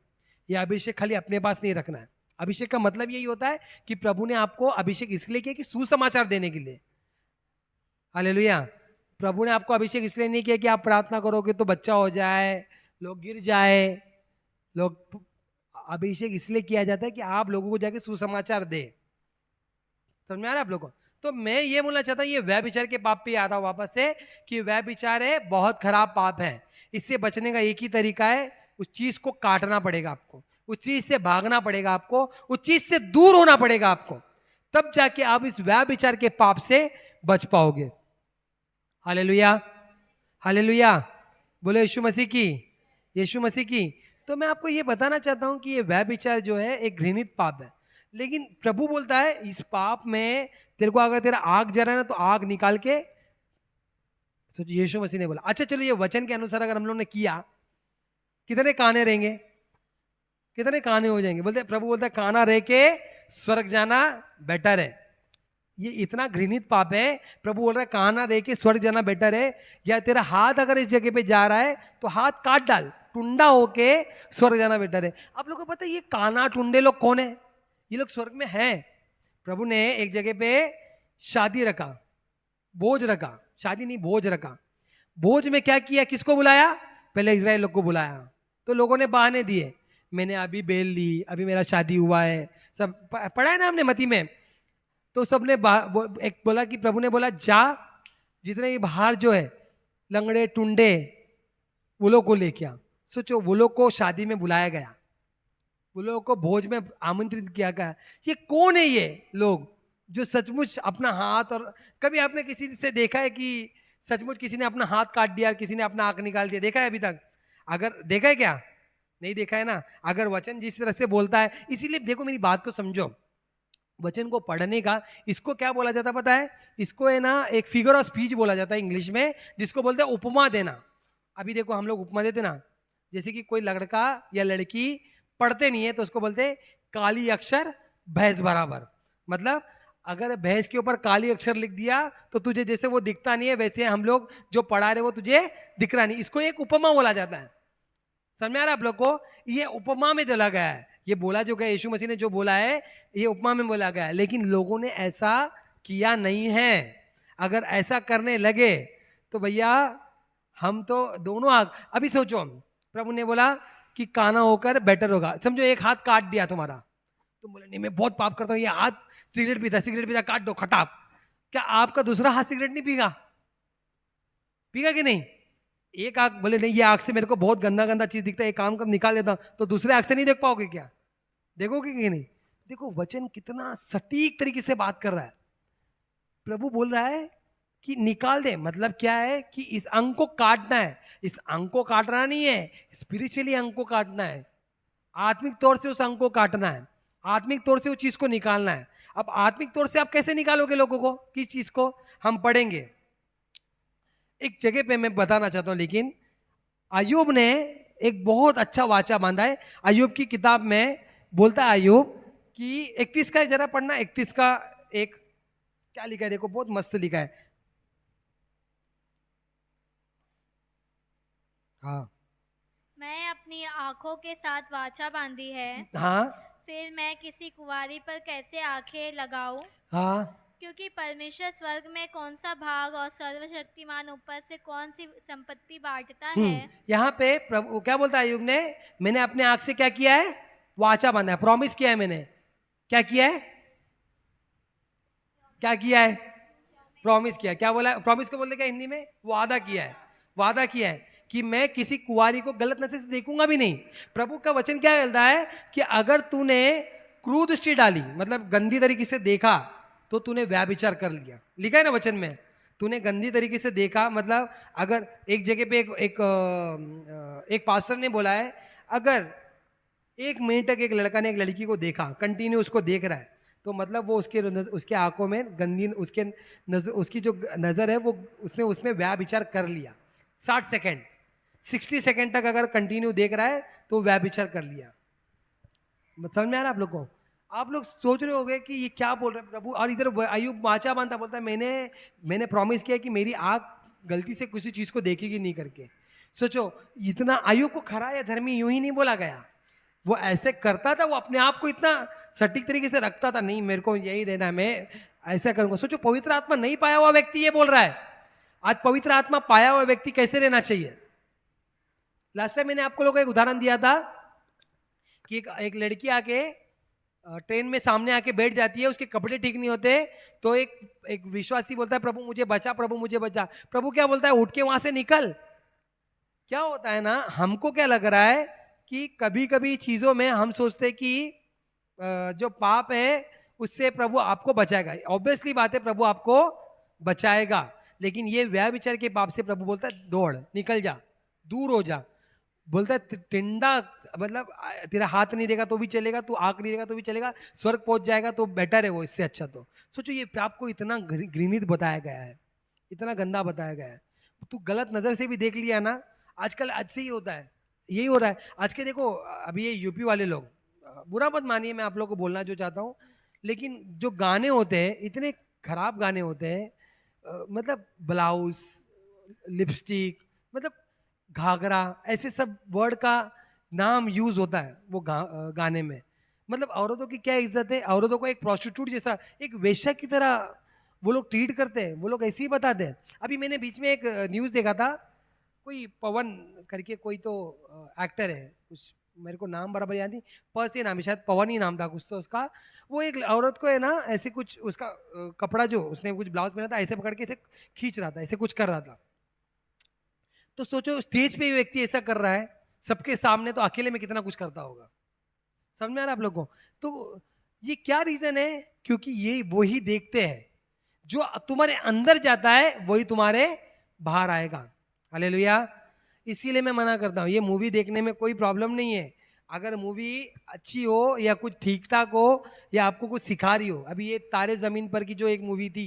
ये अभिषेक खाली अपने पास नहीं रखना है। अभिषेक का मतलब यही होता है कि प्रभु ने आपको अभिषेक इसलिए किया कि सुसमाचार देने के लिए। हालेलुया। प्रभु ने आपको अभिषेक इसलिए नहीं किया कि आप प्रार्थना करोगे तो बच्चा हो जाए, लोग गिर जाए। लोग अभिषेक इसलिए किया जाता है कि आप लोगों को जाके सुसमाचार दे। समझ में आ रहा है आप लोगों को? तो मैं ये बोलना चाहता हूँ, ये व्यभिचार के पाप पे आता हूँ वापस से कि व्यभिचार है बहुत खराब पाप है। इससे बचने का एक ही तरीका है, उस चीज को काटना पड़ेगा आपको, उस चीज से भागना पड़ेगा आपको, उस चीज से दूर होना पड़ेगा आपको, तब जाके आप इस व्यभिचार के पाप से बच पाओगे। Hallelujah, hallelujah. बोले यीशु मसीह की, यीशु मसीह की। तो मैं आपको ये बताना चाहता हूं कि ये व्यभिचार जो है एक घृणित पाप है, लेकिन प्रभु बोलता है इस पाप में तेरे को अगर तेरा आग जला है ना तो आग निकाल के, सोचो यीशु मसीह ने बोला। अच्छा चलो, ये वचन के अनुसार अगर हम लोग ने किया, कितने काने रहेंगे? कितने काने हो जाएंगे? बोलते प्रभु बोलता है काना रह के स्वर्ग जाना बेटर है। ये इतना घृणित पाप है। प्रभु बोल रहा है काना रह के स्वर्ग जाना बेटर है, या तेरा हाथ अगर इस जगह पे जा रहा है तो हाथ काट डाल, टुंडा होके स्वर्ग जाना बेटर है। आप लोगों को पता है ये काना टुंडे लोग कौन है? ये लोग स्वर्ग में हैं। प्रभु ने एक जगह पे शादी रखा, भोज रखा, शादी नहीं भोज रखा। भोज में क्या किया? किसको बुलाया? पहले इजराइल लोग को बुलाया। तो लोगों ने बहाने दिए, मैंने अभी बेल ली, अभी मेरा शादी हुआ है, सब पढ़ा है ना हमने मती में। तो सबने एक बोला कि प्रभु ने बोला जा, जितने भी बाहर जो है लंगड़े टुंडे वो लोग को लेके आ। सोचो, वो लोग को शादी में बुलाया गया, वो लोगों को भोज में आमंत्रित किया गया। ये कौन है ये लोग जो सचमुच अपना हाथ, और कभी आपने किसी से देखा है कि सचमुच किसी ने अपना हाथ काट दिया, किसी ने अपना आंख निकाल दिया? देखा है अभी तक? अगर देखा है क्या? नहीं देखा है ना। अगर वचन जिस तरह से बोलता है, इसीलिए देखो मेरी बात को समझो, वचन को पढ़ने का इसको क्या बोला जाता पता है? इसको है ना एक फिगर ऑफ स्पीच बोला जाता है इंग्लिश में, जिसको बोलते हैं उपमा देना। अभी देखो हम लोग उपमा देते ना, जैसे कि कोई लड़का या लड़की पढ़ते नहीं है तो उसको बोलते हैं काली अक्षर भैंस बराबर। मतलब अगर भैंस के ऊपर काली अक्षर लिख दिया तो तुझे जैसे वो दिखता नहीं है, वैसे हम लोग जो पढ़ा रहे वो तुझे दिख रहा नहीं। इसको एक उपमा बोला जाता है। समझ में आ रहा है आप लोग को? ये उपमा में बोला गया है, ये बोला जो गया यीशु मसीह ने जो बोला है ये उपमा में बोला गया है, लेकिन लोगों ने ऐसा किया नहीं है। अगर ऐसा करने लगे तो भैया हम तो दोनों आग। अभी सोचो, प्रभु ने बोला कि काना होकर बेटर होगा। समझो एक हाथ काट दिया तुम्हारा, तुम बोले नहीं मैं बहुत पाप करता हूँ, ये हाथ सिगरेट पीता काट दो खटाप। क्या आपका दूसरा हाथ सिगरेट नहीं पीगा? पीगा कि नहीं? एक आंख बोले नहीं ये आंख से मेरे को बहुत गंदा गंदा चीज दिखता है, एक काम कर निकाल देता हूं, तो दूसरे आंख से नहीं देख पाओगे क्या? देखोगे कि नहीं? देखो वचन कितना सटीक तरीके से बात कर रहा है। प्रभु बोल रहा है कि निकाल दे। मतलब क्या है? कि इस अंग को काटना है। इस अंग को काटना नहीं है, स्पिरिचुअली अंग को काटना है, आत्मिक तौर से उस अंग को काटना है, आत्मिक तौर से उस चीज को निकालना है। अब आत्मिक तौर से आप कैसे निकालोगे लोगों को? किस चीज को? हम पढ़ेंगे एक जगह पे, मैं बताना चाहता हूं। लेकिन अय्यूब ने एक बहुत अच्छा वाचा बांधा है। अय्यूब की किताब में बोलता है अय्यूब कि 31 का जरा पढ़ना, 31 का एक क्या लिखा है देखो, बहुत मस्त लिखा है। हाँ, मैं अपनी आंखों के साथ वाचा बांधी है, हाँ, फिर मैं किसी कुंवारी पर कैसे आंखें लगाऊं? हाँ, क्योंकि परमेश्वर स्वर्ग में कौन सा भाग और सर्वशक्तिमान ऊपर से कौन सी संपत्ति बांटता है। यहाँ पे प्रभु क्या बोलता है अय्यूब ने? मैंने अपने आंख से क्या किया है? वाचा बांधा है, प्रॉमिस किया है। मैंने क्या किया है? क्या किया है? प्रॉमिस किया। क्या बोला? प्रॉमिस को बोलते क्या हिंदी में? वादा किया है। वादा किया है कि मैं किसी कुंवारी को गलत नजर से देखूंगा भी नहीं। प्रभु का वचन क्या कहता है कि अगर तूने क्रूर दृष्टि डाली, मतलब गंदी तरीके से देखा, तो तूने व्यभिचार कर लिया। लिखा है ना वचन में, तूने गंदी तरीके से देखा। मतलब अगर एक जगह पे एक पास्टर ने बोला है, अगर 1 मिनट तक एक लड़का ने एक लड़की को देखा, कंटिन्यू उसको देख रहा है, तो मतलब वो उसके आंखों में गंदी, उसकी जो नज़र है वो उसने उसमें व्यभिचार कर लिया। 60 सेकेंड 60 सेकेंड तक अगर कंटिन्यू देख रहा है तो व्यभिचार कर लिया। समझ में आ रहा है आप लोग को? आप लोग सोच रहे होंगे कि ये क्या बोल रहे हैं प्रभु। और इधर अय्यूब वाचा बांधता बोलता है, मैंने प्रॉमिस किया कि मेरी आंख गलती से किसी चीज को देखेगी नहीं करके। सोचो, इतना अय्यूब को खरा या धर्मी यूं ही नहीं बोला गया, वो ऐसे करता था, वो अपने आप को इतना सटीक तरीके से रखता था, नहीं मेरे को यही रहना है, मैं ऐसा करूंगा। सोचो, पवित्र आत्मा नहीं पाया हुआ व्यक्ति ये बोल रहा है। आज पवित्र आत्मा पाया हुआ व्यक्ति कैसे रहना चाहिए? लास्ट टाइम मैंने आपको लोगों को एक उदाहरण दिया था कि एक लड़की आके ट्रेन में सामने आके बैठ जाती है, उसके कपड़े ठीक नहीं होते, तो एक विश्वासी बोलता है, प्रभु मुझे बचा, प्रभु मुझे बचा। प्रभु क्या बोलता है? उठ के वहां से निकल। क्या होता है ना, हमको क्या लग रहा है कि कभी कभी चीजों में हम सोचते कि जो पाप है उससे प्रभु आपको बचाएगा। ऑब्वियसली बात है, प्रभु आपको बचाएगा, लेकिन ये व्यभिचार के पाप से प्रभु बोलता है दौड़, निकल जा, दूर हो जा। बोलता है टिंडा, मतलब तेरा हाथ नहीं देगा तो भी चलेगा, तू आंख नहीं देगा तो भी चलेगा, स्वर्ग पहुंच जाएगा तो बेटर है वो, इससे अच्छा। तो सोचो, ये पाप को इतना घृणित बताया गया है, इतना गंदा बताया गया है। तू गलत नजर से भी देख लिया ना, आजकल आज से ही होता है, यही हो रहा है आज के। देखो अभी ये यूपी वाले लोग, बुरा मत मानिए, मैं आप लोग को बोलना जो चाहता हूँ, लेकिन जो गाने होते हैं इतने खराब गाने होते हैं, मतलब ब्लाउज, लिपस्टिक, मतलब घाघरा, ऐसे सब वर्ड का नाम यूज होता है वो गाने में। मतलब औरतों की क्या इज्जत है, औरतों को एक प्रोस्टिट्यूट जैसा, एक वेश्या की तरह वो लोग ट्रीट करते हैं, वो लोग ऐसे ही बताते हैं। अभी मैंने बीच में एक न्यूज देखा था, कोई पवन करके कोई तो एक्टर है, कुछ मेरे को नाम बराबर याद नहीं, प से नाम है, शायद पवन ही नाम था कुछ तो उसका। वो एक औरत को है ना ऐसे कुछ उसका कपड़ा जो उसने कुछ ब्लाउज पहना था ऐसे पकड़ के ऐसे खींच रहा था, ऐसे कुछ कर रहा था। तो सोचो, स्टेज पे व्यक्ति ऐसा कर रहा है सबके सामने, तो अकेले में कितना कुछ करता होगा। समझ में आ रहा है आप लोगों को? तो ये क्या रीजन है? क्योंकि ये वही देखते हैं, जो तुम्हारे अंदर जाता है वही तुम्हारे बाहर आएगा। हालेलुया। इसीलिए मैं मना करता हूँ, ये मूवी देखने में कोई प्रॉब्लम नहीं है, अगर मूवी अच्छी हो या कुछ ठीक ठाक हो या आपको कुछ सिखा रही हो। अभी ये तारे जमीन पर की जो एक मूवी थी,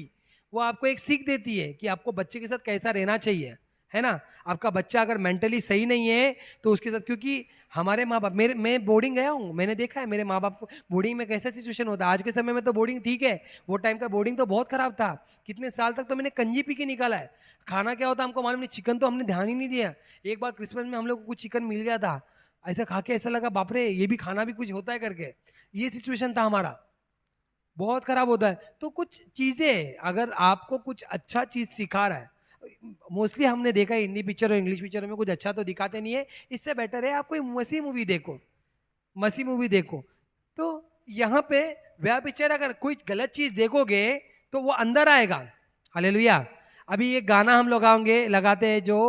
वो आपको एक सीख देती है कि आपको बच्चे के साथ कैसा रहना चाहिए, है ना। आपका बच्चा अगर मेंटली सही नहीं है तो उसके साथ, क्योंकि हमारे माँ बाप, मैं बोर्डिंग गया हूँ, मैंने देखा है मेरे माँ बाप को बोर्डिंग में कैसा सिचुएशन होता है। आज के समय में तो बोर्डिंग ठीक है, वो टाइम का बोर्डिंग तो बहुत खराब था। कितने साल तक तो मैंने कंजी पी के निकाला है। खाना क्या होता हमको मालूम नहीं, चिकन तो हमने ध्यान ही नहीं दिया। एक बार क्रिसमस में हम लोग को कुछ चिकन मिल गया था, ऐसा खा के ऐसा लगा बाप रे, ये भी खाना भी कुछ होता है करके। ये सिचुएशन था हमारा, बहुत खराब होता है। तो कुछ चीजें अगर आपको कुछ अच्छा चीज सिखा रहा है, मोस्टली हमने देखा है हिंदी पिक्चर और इंग्लिश पिक्चर में कुछ अच्छा तो दिखाते नहीं है। इससे बेटर है आप कोई मसीह मूवी देखो, मसीह मूवी देखो। तो यहाँ पे वह पिक्चर अगर कोई गलत चीज देखोगे तो वो अंदर आएगा। हालेलुया। अभी एक गाना हम लोग लगाते हैं जो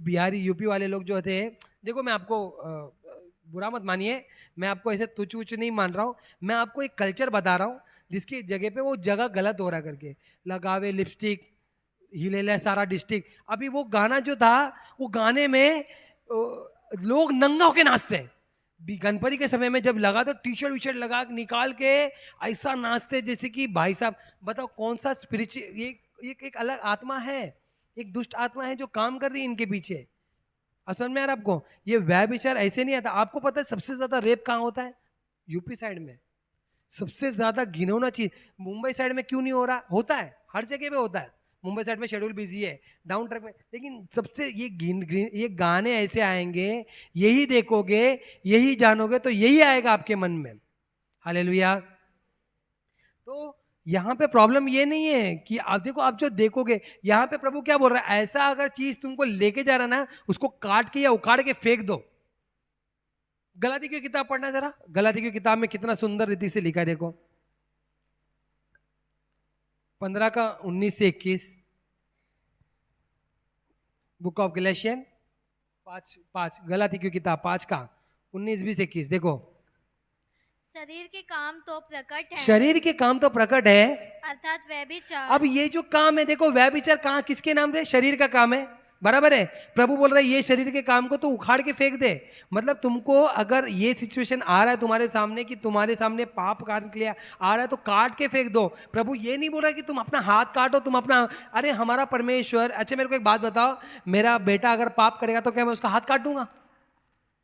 बिहारी यूपी वाले लोग जो थे, देखो मैं आपको बुरा मत मानिए, मैं आपको ऐसे तुच्छ उच्च नहीं मान रहा हूँ, मैं आपको एक कल्चर बता रहा हूँ जिसकी जगह पे वो जगह गलत हो रहा करके। लगावे लिपस्टिक, हिले सारा डिस्ट्रिक्ट। अभी वो गाना जो था, वो गाने में लोग नंगा होके नाचते हैं। गणपति के समय में जब लगा तो टी शर्ट वी शर्ट लगा निकाल के ऐसा नाचते जैसे कि भाई साहब बताओ कौन सा स्पिरिचुअल, ये एक अलग आत्मा है, एक दुष्ट आत्मा है जो काम कर रही है इनके पीछे। समझ में आ रहा है आपको? ये व्यभिचार ऐसे नहीं आता। आपको पता है सबसे ज्यादा रेप कहाँ होता है? यूपी साइड में। सबसे ज्यादा घिनौना चीज मुंबई साइड में क्यों नहीं हो रहा? होता है, हर जगह पे होता है। मुंबई साइड में शेड्यूल बिजी है, डाउन ट्रैक में, लेकिन सबसे ये गाने ऐसे आएंगे, यही देखोगे, यही जानोगे तो यही आएगा आपके मन में। हालेलुया। तो यहाँ पे प्रॉब्लम ये नहीं है कि आप देखो, आप जो देखोगे, यहाँ पे प्रभु क्या बोल रहा है, ऐसा अगर चीज तुमको लेके जा रहा ना, उसको काट के या उखाड़ के फेंक दो। गलाती की किताब पढ़ना जरा, गलाती की किताब में कितना सुंदर रीति से लिखा है, देखो 15 का 19 से 21, बुक ऑफ गलेशियन 5 गलाती की किताब 5 का 19 20 21, देखो। शरीर के काम तो प्रकट है, शरीर के काम तो प्रकट है। अर्थात व्यभिचार, अब ये जो काम है, देखो व्यभिचार कहाँ किसके नाम पे? शरीर का काम है, बराबर है। प्रभु बोल रहा है ये शरीर के काम को तो उखाड़ के फेंक दे। मतलब तुमको अगर ये सिचुएशन आ रहा है तुम्हारे सामने कि तुम्हारे सामने पाप काट लिया आ रहा है तो काट के फेंक दो। प्रभु ये नहीं बोल रहा कि तुम अपना हाथ काटो, तुम अपना, अरे हमारा परमेश्वर, अच्छा मेरे को एक बात बताओ, मेरा बेटा अगर पाप करेगा तो क्या मैं उसका हाथ काटूंगा?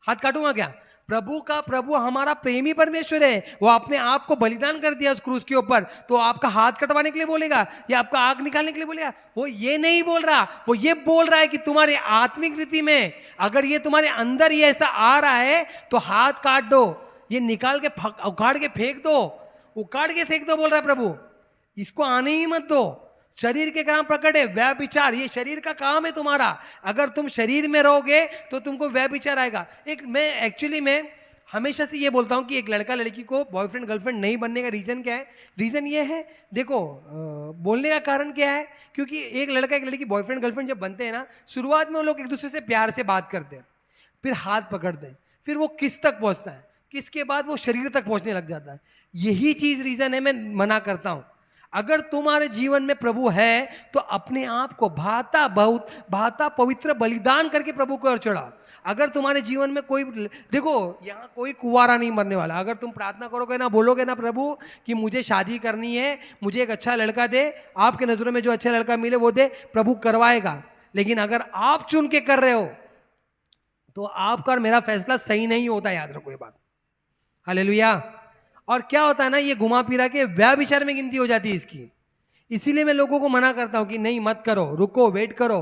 हाथ काटूंगा क्या? प्रभु हमारा प्रेमी परमेश्वर है, वो अपने आप को बलिदान कर दिया उस क्रूस के ऊपर, तो आपका हाथ कटवाने के लिए बोलेगा या आपका आग निकालने के लिए बोलेगा? वो ये नहीं बोल रहा, वो ये बोल रहा है कि तुम्हारे आत्मिक रीति में अगर ये तुम्हारे अंदर ये ऐसा आ रहा है तो हाथ काट दो, ये निकाल के उखाड़ के फेंक दो, उखाड़ के फेंक दो बोल रहा है प्रभु, इसको आने ही मत दो। शरीर के काम प्रकट है, व्यभिचार, ये शरीर का काम है तुम्हारा। अगर तुम शरीर में रहोगे तो तुमको व्यभिचार आएगा। मैं एक्चुअली हमेशा से ये बोलता हूँ कि एक लड़का लड़की को बॉयफ्रेंड गर्लफ्रेंड नहीं बनने का रीजन क्या है? रीजन ये है, देखो बोलने का कारण क्या है, क्योंकि एक लड़का एक लड़की बॉयफ्रेंड गर्लफ्रेंड जब बनते हैं ना, शुरुआत में वो लोग एक दूसरे से प्यार से बात करते हैं, फिर हाथ पकड़ते हैं, फिर वो किस तक पहुंचता है, किसके बाद वो शरीर तक पहुंचने लग जाता है। यही चीज रीजन है, मैं मना करता हूं। अगर तुम्हारे जीवन में प्रभु है तो अपने आप को भाता पवित्र बलिदान करके प्रभु को ओर चढ़ा। अगर तुम्हारे जीवन में कोई, देखो यहाँ कोई कुंवारा नहीं मरने वाला। अगर तुम प्रार्थना करोगे ना, बोलोगे ना प्रभु कि मुझे शादी करनी है, मुझे एक अच्छा लड़का दे, आपके नजरों में जो अच्छा लड़का मिले वो दे, प्रभु करवाएगा। लेकिन अगर आप चुन के कर रहे हो तो आपका और मेरा फैसला सही नहीं होता, याद रखो ये बात। हालेलुया। और क्या होता है ना, ये घुमा फिरा के व्यभिचार में गिनती हो जाती है इसकी। इसीलिए मैं लोगों को मना करता हूं कि नहीं मत करो, रुको, वेट करो,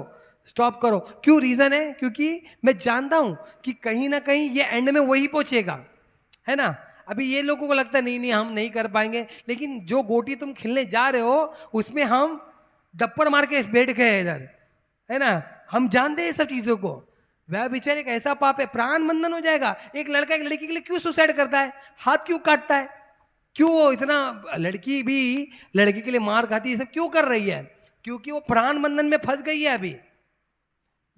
स्टॉप करो। क्यों? रीजन है क्योंकि मैं जानता हूं कि कहीं ना कहीं ये एंड में वही पहुंचेगा, है ना। अभी ये लोगों को लगता है नहीं नहीं हम नहीं कर पाएंगे, लेकिन जो गोटी तुम खेलने जा रहे हो उसमें हम डप्पर मार के बैठ गए इधर, है ना। हम जानते हैं ये सब चीजों को। व्यभिचार एक ऐसा पाप है, प्राण बंधन हो जाएगा। एक लड़का एक लड़की के लिए क्यों सुसाइड करता है, हाथ क्यों काटता है, क्यों वो इतना, लड़की भी लड़की के लिए मार खाती है, सब क्यों कर रही है? क्योंकि वो प्राण बंधन में फंस गई है। अभी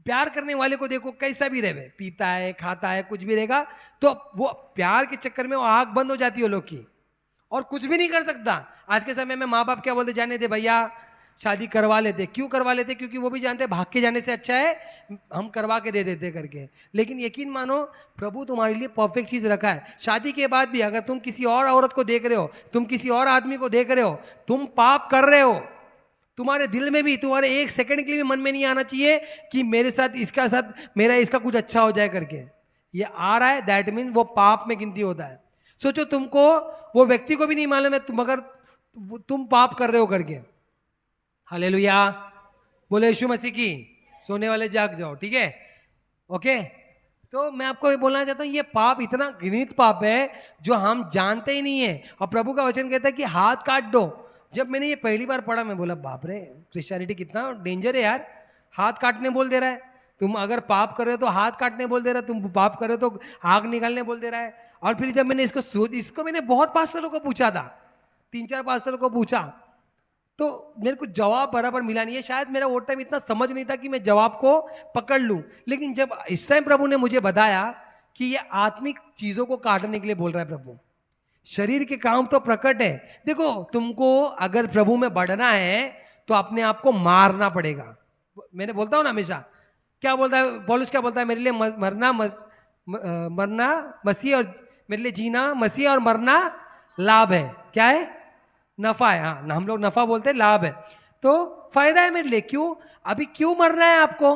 प्यार करने वाले को देखो कैसा भी रहे, पीता है, खाता है, कुछ भी रहेगा, तो वो प्यार के चक्कर में वो आंख बंद हो जाती है लोग की, और कुछ भी नहीं कर सकता। आज के समय में माँ बाप क्या बोलते, जाने दे भैया, शादी करवा लेते। क्यों करवा लेते? क्योंकि वो भी जानते हैं भाग के जाने से अच्छा है हम करवा के दे देते करके। लेकिन यकीन मानो प्रभु तुम्हारे लिए परफेक्ट चीज रखा है। शादी के बाद भी अगर तुम किसी और औरत को देख रहे हो, तुम किसी और आदमी को देख रहे हो, तुम पाप कर रहे हो, तुम्हारे दिल में भी, तुम्हारे एक सेकंड के लिए भी मन में नहीं आना चाहिए कि मेरे साथ इसका साथ मेरा इसका कुछ अच्छा हो जाए करके। ये आ रहा है, दैट मीन वो पाप में गिनती होता है। सोचो तुमको वो व्यक्ति को भी नहीं मालूम है तुम, अगर तुम पाप कर रहे हो करके। हालेलुया, बोले यीशु मसीह की। सोने वाले जाग जाओ, ठीक है, ओके। तो मैं आपको ये बोलना चाहता हूँ, ये पाप इतना घृणित पाप है जो हम जानते ही नहीं है। और प्रभु का वचन कहता है कि हाथ काट दो। जब मैंने ये पहली बार पढ़ा, मैं बोला बाप रे, क्रिश्चियनिटी कितना डेंजर है यार, हाथ काटने बोल दे रहा है। तुम अगर पाप कर रहे हो तो हाथ काटने बोल दे रहा है, तुम पाप कर रहे हो तो आग निकालने बोल दे रहा है। और फिर जब मैंने इसको मैंने बहुत पास्टरों को पूछा था, 3-4 पास्टरों को पूछा, तो मेरे को जवाब बराबर मिला नहीं है। शायद मेरा वो टाइम इतना समझ नहीं था कि मैं जवाब को पकड़ लूं। लेकिन जब इस टाइम प्रभु ने मुझे बताया कि ये आत्मिक चीजों को काटने के लिए बोल रहा है प्रभु, शरीर के काम तो प्रकट है। देखो तुमको अगर प्रभु में बढ़ना है तो अपने आप को मारना पड़ेगा। मैंने बोलता हूं ना हमेशा, क्या बोलता है पौलुस, क्या बोलता है, मेरे लिए मरना मसीह और मेरे लिए जीना मसीह और मरना लाभ है। क्या है? नफा है। हाँ, हम लोग नफा बोलते हैं, लाभ है, तो फायदा है मेरे लिए। क्यों? अभी क्यों मरना है आपको?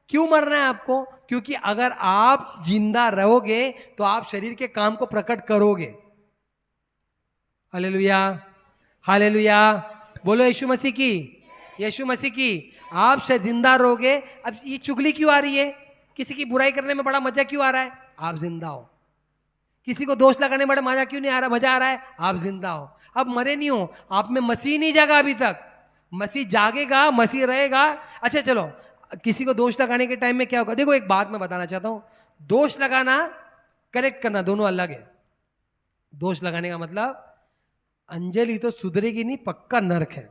क्यों मरना है आपको? क्योंकि अगर आप जिंदा रहोगे तो आप शरीर के काम को प्रकट करोगे। हालेलुया, हालेलुया, बोलो यीशु मसीह की, यीशु मसीह की। आप जिंदा रहोगे। अब ये चुगली क्यों आ रही है? किसी की बुराई करने में बड़ा मजा क्यों आ रहा है? आप जिंदा हो। किसी को दोष लगाने में बड़ा मजा क्यों नहीं आ रहा? मजा आ रहा है, आप जिंदा हो। अब मरे नहीं हो, आप में मसीह नहीं जागा अभी तक। मसीह जागेगा, मसीह रहेगा। अच्छा चलो, किसी को दोष लगाने के टाइम में क्या होगा? देखो एक बात मैं बताना चाहता हूं, दोष लगाना, करेक्ट करना, दोनों अलग है। दोष लगाने का मतलब अंजलि तो सुधरेगी नहीं, पक्का नरक है,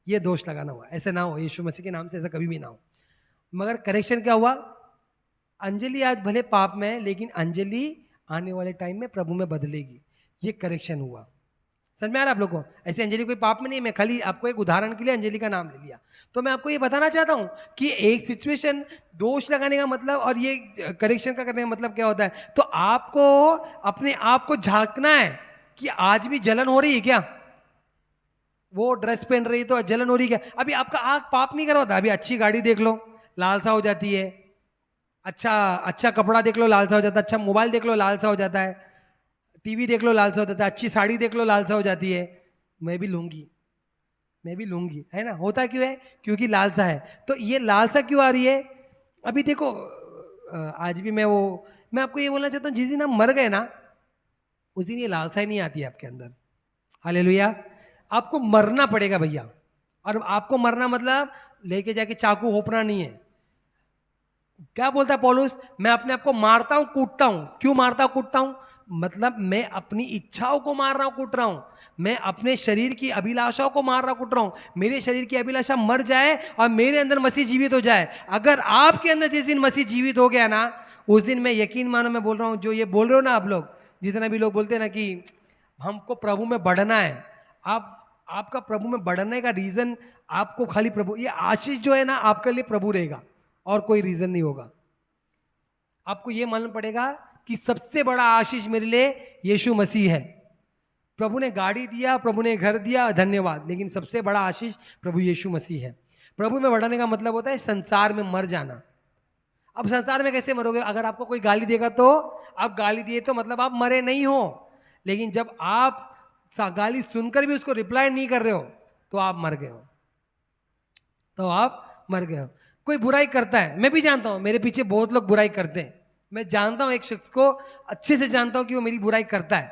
ये दोष लगाना हुआ। ऐसे ना हो, यीशु मसीह के नाम से ऐसा कभी भी ना हो। मगर करेक्शन क्या हुआ? अंजलि आज भले पाप में है, लेकिन अंजलि आने वाले टाइम में प्रभु में बदलेगी। ये करेक्शन हुआ। समझ में आ रहा है आप लोगों को? ऐसे अंजलि कोई पाप में नहीं है, मैं खाली आपको एक उदाहरण के लिए अंजलि का नाम ले लिया। तो मैं आपको ये बताना चाहता हूं कि एक सिचुएशन, दोष लगाने का मतलब और ये करेक्शन का करने का मतलब क्या होता है। तो आपको अपने आप को झांकना है कि आज भी जलन हो रही है क्या? वो ड्रेस पहन रही है तो जलन हो रही है क्या? अभी आपका आंख पाप नहीं करवाता। अभी अच्छी गाड़ी देख लो, लालसा हो जाती है। अच्छा कपड़ा देख लो, लालसा हो जाता है। अच्छा मोबाइल देख लो, लालसा हो जाता है। टीवी देख लो, लालसा हो जाता है। अच्छी साड़ी देख लो, लालसा हो जाती है। मैं भी लूंगी, मैं भी लूंगी, है ना? होता क्यों है? क्योंकि लालसा है। तो ये लालसा क्यों आ रही है? अभी देखो, आज भी मैं आपको ये बोलना चाहता हूँ, जिस दिन हम मर गए ना, उस दिन ये लालसा ही नहीं आती है आपके अंदर। हालेलुया। आपको मरना पड़ेगा भैया। और आपको मरना मतलब लेके जाके चाकू होपना नहीं है। क्या बोलता है पौलुस? मैं अपने आप को मारता हूं, कूटता हूं। क्यों मारता हूं, कूटता हूं? मतलब मैं अपनी इच्छाओं को मार रहा हूं, कूट रहा हूं। मैं अपने शरीर की अभिलाषाओं को मार रहा हूं, कूट रहा हूं। मेरे शरीर की अभिलाषा मर जाए और मेरे अंदर मसीह जीवित हो जाए। अगर आपके अंदर जिस दिन मसीह जीवित हो गया ना, उस दिन मैं यकीन मानो, मैं बोल रहा हूं, जो ये बोल रहे हो ना आप लोग, जितना भी लोग बोलते हैं ना कि हमको प्रभु में बढ़ना है, आपका प्रभु में बढ़ने का रीजन आपको खाली प्रभु, ये आशीष जो है ना आपके लिए प्रभु रहेगा और कोई रीजन नहीं होगा। आपको यह मालूम पड़ेगा कि सबसे बड़ा आशीष मेरे लिए यीशु मसीह है। प्रभु ने गाड़ी दिया, प्रभु ने घर दिया, धन्यवाद, लेकिन सबसे बड़ा आशीष प्रभु यीशु मसीह है। प्रभु में बढ़ने का मतलब होता है संसार में मर जाना। अब संसार में कैसे मरोगे? अगर आपको कोई गाली देगा तो आप गाली दिए तो मतलब आप मरे नहीं हो। लेकिन जब आप गाली सुनकर भी उसको रिप्लाई नहीं कर रहे हो तो आप मर गए हो, तो आप मर गए हो। कोई बुराई करता है, मैं भी जानता हूं मेरे पीछे बहुत लोग बुराई करते हैं। मैं जानता हूं एक शख्स को, अच्छे से जानता हूं कि वो मेरी बुराई करता है,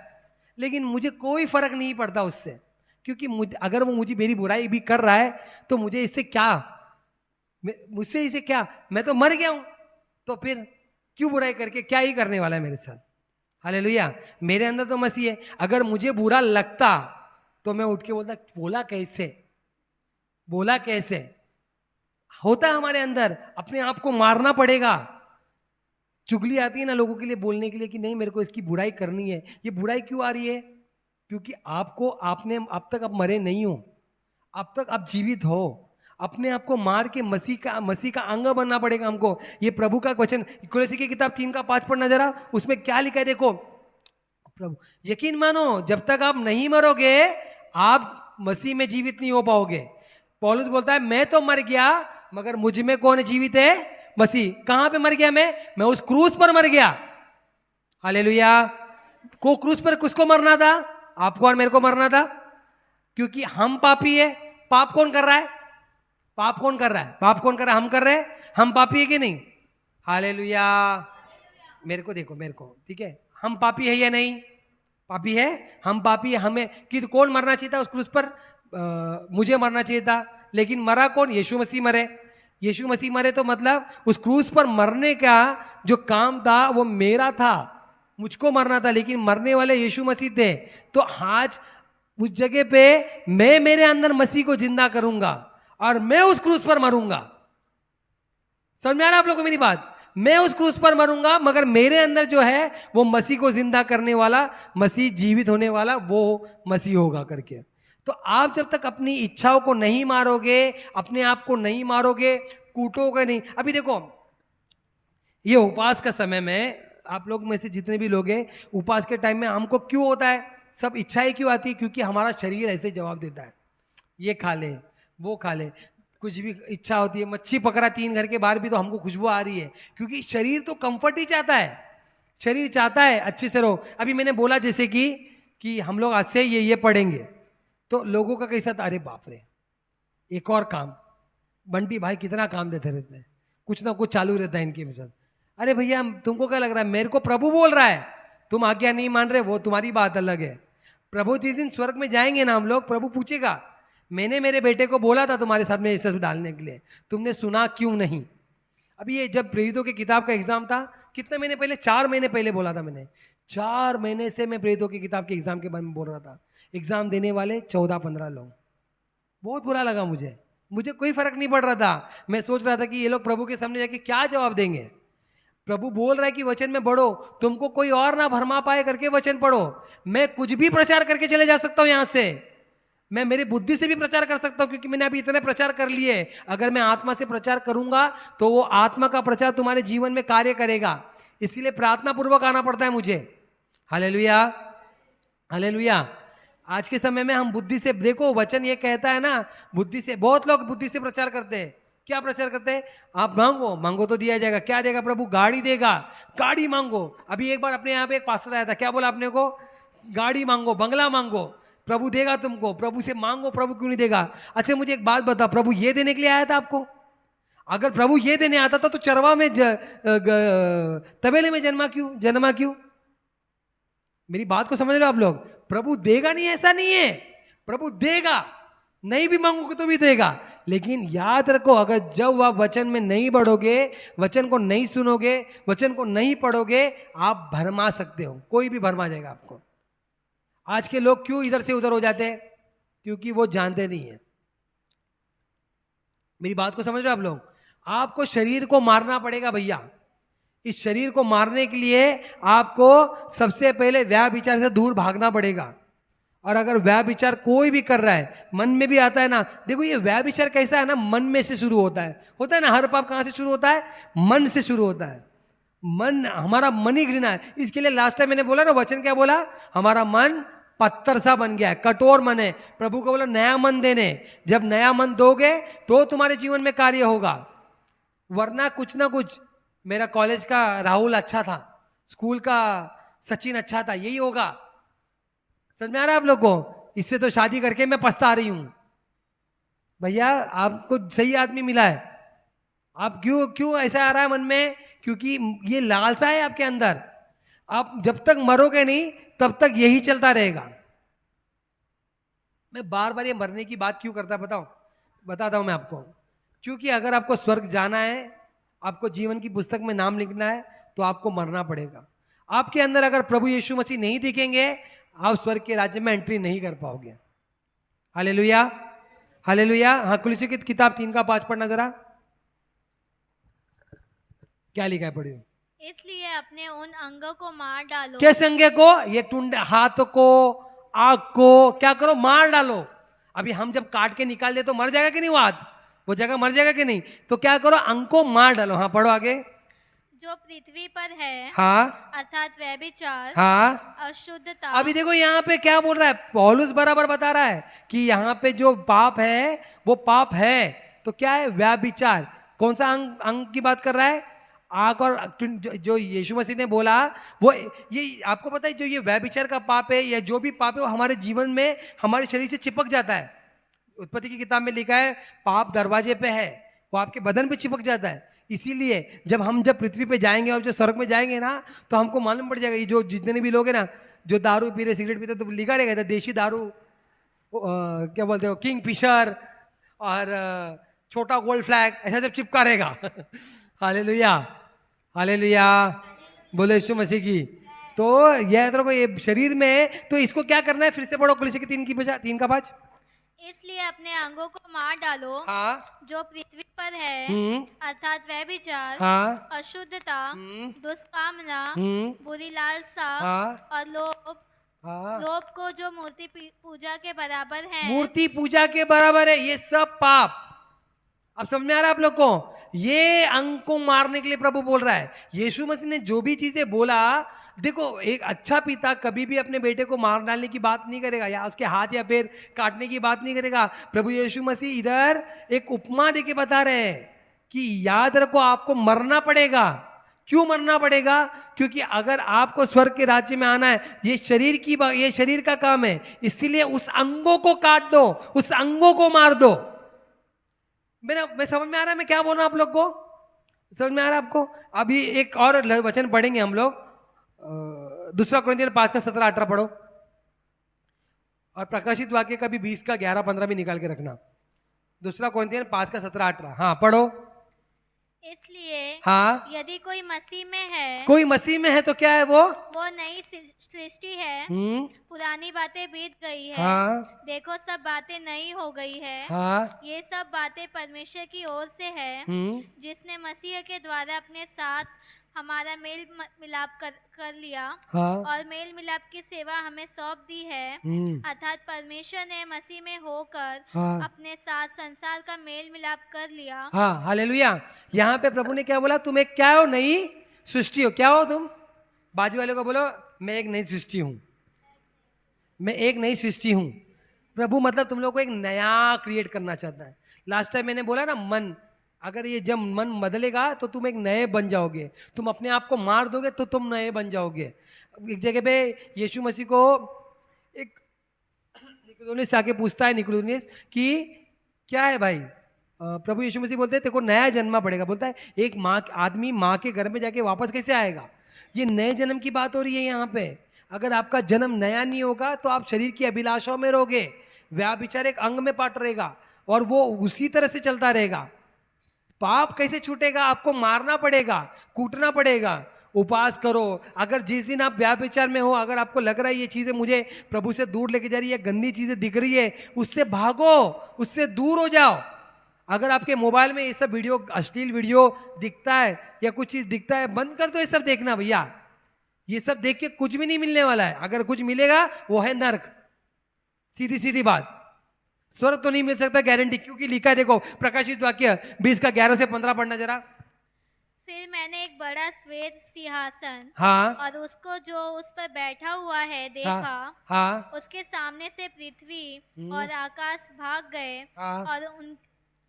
लेकिन मुझे कोई फर्क नहीं पड़ता उससे। क्योंकि अगर वो मुझे मेरी बुराई भी कर रहा है तो मुझे इससे क्या, मुझसे इसे क्या, मैं तो मर गया हूं, तो फिर क्यों बुराई करके क्या ही करने वाला है मेरे साथ? हालेलुया। मेरे अंदर तो मसीह है। अगर मुझे बुरा लगता तो मैं उठ के बोलता, बोला कैसे, बोला कैसे। होता है हमारे अंदर, अपने आप को मारना पड़ेगा। चुगली आती है ना लोगों के लिए बोलने के लिए कि नहीं मेरे को इसकी बुराई करनी है। ये बुराई क्यों आ रही है? क्योंकि आपने अब तक आप मरे नहीं हो, अब तक आप जीवित हो। अपने आप को मार के मसीह का अंग बनना पड़ेगा हमको। ये प्रभु का वचन कुलसी की किताब 3:5 पढ़ना जरा, उसमें क्या लिखा है देखो। प्रभु, यकीन मानो जब तक आप नहीं मरोगे आप मसीह में जीवित नहीं हो पाओगे। पौलुस बोलता है मैं तो मर गया मगर मुझ में कौन जीवित है? मसीह। कहां पे मर गया मैं उस क्रूस पर मर गया। हालेलुया। को क्रूस पर किसको मरना था? आपको और मेरे को मरना था, क्योंकि हम पापी है। पाप कौन कर रहा है? पाप कौन कर रहा है? पाप कौन कर रहा है? हम कर रहे हैं। हम पापी है कि नहीं? हालेलुया। मेरे को देखो, मेरे को, ठीक है, हम पापी है या नहीं? पापी है, हम पापी है। हमें कि कौन मरना चाहिए था उस क्रूस पर? मुझे मरना चाहिए था, लेकिन मरा कौन? यीशु मसीह मरे। यीशु मसीह मरे तो मतलब उस क्रूस पर मरने का जो काम था वो मेरा था, मुझको मरना था, लेकिन मरने वाले यीशु मसीह थे। तो आज उस जगह पे मैं मेरे अंदर मसीह को जिंदा करूंगा और मैं उस क्रूस पर मरूंगा। समझ में आ रहा है आप लोगों को मेरी बात? मैं उस क्रूस पर मरूंगा मगर मेरे अंदर जो है वो मसीह को जिंदा करने वाला, मसीह जीवित होने वाला वो मसीह होगा करके। तो आप जब तक अपनी इच्छाओं को नहीं मारोगे, अपने आप को नहीं मारोगे, कूटोगे नहीं। अभी देखो ये उपवास का समय में आप लोग में से जितने भी लोग हैं, उपवास के टाइम में हमको क्यों होता है, सब इच्छाएं क्यों आती है? क्योंकि हमारा शरीर ऐसे जवाब देता है, ये खा ले, वो खा ले, कुछ भी इच्छा होती है। मच्छी पकड़ा 3 घर के बाहर भी तो हमको खुशबू आ रही है, क्योंकि शरीर तो कंफर्ट ही चाहता है। शरीर चाहता है अच्छे से रहो। अभी मैंने बोला जैसे कि हम लोग आज से ये पढ़ेंगे तो लोगों का कैसा था, अरे बाप रे एक और काम, बंटी भाई कितना काम देते रहते हैं, कुछ ना कुछ चालू रहता है इनके साथ। अरे भैया तुमको क्या लग रहा है? मेरे को प्रभु बोल रहा है, तुम आज्ञा नहीं मान रहे, वो तुम्हारी बात अलग है। प्रभु जिस दिन स्वर्ग में जाएंगे ना हम लोग, प्रभु पूछेगा मैंने मेरे बेटे को बोला था तुम्हारे साथ में ये सब डालने के लिए, तुमने सुना क्यों नहीं? अभी ये जब प्रेरितों की किताब का एग्जाम था, कितने महीने पहले, 4 महीने पहले बोला था मैंने। 4 महीने से मैं प्रेरितों की किताब के एग्जाम के बारे में बोल रहा था। एग्जाम देने वाले 14-15 लोग। बहुत बुरा लगा मुझे कोई फर्क नहीं पड़ रहा था। मैं सोच रहा था कि ये लोग प्रभु के सामने जाके क्या जवाब देंगे। प्रभु बोल रहा है कि वचन में बढ़ो, तुमको कोई और ना भरमा पाए करके वचन पढ़ो। मैं कुछ भी प्रचार करके चले जा सकता हूं यहां से, मैं मेरी बुद्धि से भी प्रचार कर सकता हूं, क्योंकि मैंने अभी इतने प्रचार कर लिए। अगर मैं आत्मा से प्रचार करूंगा तो वो आत्मा का प्रचार तुम्हारे जीवन में कार्य करेगा। इसीलिए प्रार्थना पूर्वक आना पड़ता है मुझे। Hallelujah, hallelujah. आज के समय में हम बुद्धि से, देखो वचन ये कहता है ना, बुद्धि से, बहुत लोग बुद्धि से प्रचार करते हैं। क्या प्रचार करते हैं? आप मांगो, मांगो तो दिया जाएगा। क्या देगा प्रभु? गाड़ी देगा, गाड़ी मांगो। अभी एक बार अपने यहाँ पे एक पास्टर आया था, क्या बोला आपने को? गाड़ी मांगो, बंगला मांगो, प्रभु देगा तुमको। प्रभु से मांगो, प्रभु क्यों नहीं देगा? अच्छा मुझे एक बात बता, प्रभु ये देने के लिए आया था आपको? अगर प्रभु ये देने आता था तो चरवा में तबेले में जन्मा क्यों? मेरी बात को समझ रहे हो आप लोग? प्रभु देगा नहीं ऐसा नहीं है, प्रभु देगा, नहीं भी मांगोगे तो भी देगा। लेकिन याद रखो, अगर जब आप वचन में नहीं बढ़ोगे, वचन को नहीं सुनोगे, वचन को नहीं पढ़ोगे, आप भरमा सकते हो, कोई भी भरमा जाएगा आपको। आज के लोग क्यों इधर से उधर हो जाते हैं? क्योंकि वो जानते नहीं है। मेरी बात को समझ रहे हो आप लोग? आपको शरीर को मारना पड़ेगा भैया। इस शरीर को मारने के लिए आपको सबसे पहले व्यभिचार से दूर भागना पड़ेगा। और अगर व्यभिचार कोई भी कर रहा है, मन में भी आता है ना, देखो ये व्यभिचार कैसा है ना, मन में से शुरू होता है ना। हर पाप कहां से शुरू होता है? मन से शुरू होता है। मन, हमारा मन ही घृणा है। इसके लिए लास्ट टाइम मैंने बोला ना, वचन क्या बोला? हमारा मन पत्थर सा बन गया है, कठोर मन है। प्रभु को बोला नया मन देने। जब नया मन दोगे तो तुम्हारे जीवन में कार्य होगा, वरना कुछ ना कुछ। मेरा कॉलेज का राहुल अच्छा था, स्कूल का सचिन अच्छा था, यही होगा। समझ में आ रहा है आप लोग को? इससे तो शादी करके मैं पछता रही हूं। भैया आपको सही आदमी मिला है। आप क्यों ऐसा आ रहा है मन में? क्योंकि ये लालसा है आपके अंदर। आप जब तक मरोगे नहीं तब तक यही चलता रहेगा। मैं बार बार ये मरने की बात क्यों करता बताता हूं मैं आपको। क्योंकि अगर आपको स्वर्ग जाना है, आपको जीवन की पुस्तक में नाम लिखना है, तो आपको मरना पड़ेगा। आपके अंदर अगर प्रभु यीशु मसीह नहीं दिखेंगे, आप स्वर्ग के राज्य में एंट्री नहीं कर पाओगे। Hallelujah, hallelujah. हाँ, कुलसी की किताब 3:5 पढ़ना जरा। क्या लिखा है? पढ़ियो। इसलिए अपने उन अंगों को मार डालो। किस अंगे को? ये टुंड, हाथ को, आंख को क्या करो? मार डालो। अभी हम जब काट के निकाल दे तो मर जाएगा कि नहीं? वो हाथ, वो जगह मर जाएगा कि नहीं? तो क्या करो? अंग को मार डालो। हाँ पढ़ो आगे। जो पृथ्वी पर है, हाँ, अर्थात व्यभिचार, हाँ। अशुद्धता। अभी देखो यहाँ पे क्या बोल रहा है पौलुस, बराबर बता रहा है कि यहाँ पे जो पाप है वो पाप है। तो क्या है? व्यभिचार। कौन सा अंग की बात कर रहा है? आंख। और जो यीशु मसीह ने बोला वो, ये आपको पता है, जो ये व्यभिचार का पाप है या जो भी पाप है वो हमारे जीवन में, हमारे शरीर से चिपक जाता है। उत्पत्ति की किताब में लिखा है पाप दरवाजे पे है, वो आपके बदन पे चिपक जाता है। इसीलिए जब पृथ्वी पे जाएंगे और जो स्वर्ग में जाएंगे ना, तो हमको मालूम पड़ जाएगा। ये जो जितने भी लोग हैं ना, जो दारू पी रहे, सिगरेट पीते, तो लिखा रहेगा था देशी दारू, क्या बोलते हो, किंग फिशर और छोटा गोल्ड फ्लैग, ऐसा सब चिपका रहेगा। हालेलुया, हालेलुया, बोले यीशु मसीह की। तो यह तरह को ये शरीर में, तो इसको क्या करना है? फिर से पढ़ो कुलसी की 3:5। इसलिए अपने अंगों को मार डालो। हाँ, जो पृथ्वी पर है, अर्थात व्यभिचार, हाँ, अशुद्धता, दुष्कामना, बुरी लालसा, हाँ, और लोभ। हाँ। लोभ को जो मूर्ति पूजा के बराबर है। मूर्ति पूजा के बराबर है ये सब पाप। अब समझ में आ रहा है आप लोग को? ये अंग को मारने के लिए प्रभु बोल रहा है। यीशु मसीह ने जो भी चीजें बोला, देखो एक अच्छा पिता कभी भी अपने बेटे को मार डालने की बात नहीं करेगा, या उसके हाथ या पैर काटने की बात नहीं करेगा। प्रभु यीशु मसीह इधर एक उपमा देके बता रहे हैं कि याद रखो आपको मरना पड़ेगा। क्यों मरना पड़ेगा? क्योंकि अगर आपको स्वर्ग के राज्य में आना है, ये शरीर का काम है। इसीलिए उस अंगों को काट दो, उस अंगों को मार दो। मैं समझ में आ रहा है मैं क्या बोल रहा हूं आप लोग को? समझ में आ रहा है आपको? अभी एक और वचन पढ़ेंगे हम लोग, 2 कोरिन्थियन 5:17-18 पढ़ो। और प्रकाशित वाक्य का भी 20:11-15 भी निकाल के रखना। 2 कोरिन्थियन 5:17-18। हाँ पढ़ो। इसलिए हाँ, यदि कोई मसीह में है, कोई मसीह में है तो क्या है? वो नई सृष्टि है। पुरानी बातें बीत गई है, हाँ, देखो सब बातें नई हो गई है। हाँ, ये सब बातें परमेश्वर की ओर से है, जिसने मसीह के द्वारा अपने साथ हमारा मेल मिलाप कर लिया हाँ। और मेल मिलाप की सेवा हमें सौंप दी है, अर्थात परमेश्वर ने मसीह में होकर हाँ। अपने साथ संसार का मेल मिलाप कर लिया। हाँ, हालेलुया। यहाँ पे प्रभु ने क्या बोला, तुम एक क्या हो, नई सृष्टि हो। क्या हो तुम? बाजू वाले को बोलो, मैं एक नई सृष्टि हूँ, मैं एक नई सृष्टि हूँ। प्रभु मतलब तुम लोग को एक नया क्रिएट करना चाहता है। लास्ट टाइम मैंने बोला ना, मन, अगर ये जब मन बदलेगा तो तुम एक नए बन जाओगे। तुम अपने आप को मार दोगे तो तुम नए बन जाओगे। एक जगह पे यीशु मसीह को एक निकोदेमुस आके पूछता है, निकोदेमुस कि क्या है भाई? प्रभु यीशु मसीह बोलते हैं तेरे को नया जन्मा पड़ेगा। बोलता है एक आदमी माँ के घर में जाके वापस कैसे आएगा? ये नए जन्म की बात हो रही है यहाँ पे। अगर आपका जन्म नया नहीं होगा तो आप शरीर की अभिलाषाओं में रहोगे, व्याभिचार एक अंग में पाट रहेगा और वो उसी तरह से चलता रहेगा। पाप कैसे छूटेगा? आपको मारना पड़ेगा, कूटना पड़ेगा, उपवास करो। अगर जिस दिन आप व्याभिचार में हो, अगर आपको लग रहा है ये चीजें मुझे प्रभु से दूर लेके जा रही है, गंदी चीजें दिख रही है, उससे भागो, उससे दूर हो जाओ। अगर आपके मोबाइल में ये सब वीडियो, अश्लील वीडियो दिखता है या कुछ चीज दिखता है, बंद कर दो ये सब देखना भैया। ये सब देख के कुछ भी नहीं मिलने वाला है। अगर कुछ मिलेगा वो है नर्क। सीधी सीधी बात, स्वर्ग तो नहीं मिल सकता गारंटी, क्योंकि लिखा है, देखो प्रकाशित वाक्य 20 का 11 से 15 पढ़ना जरा। फिर मैंने एक बड़ा श्वेत सिंहासन हाँ और उसको जो उस पर बैठा हुआ है देखा। हाँ हाँ उसके सामने से पृथ्वी और आकाश भाग गए हाँ।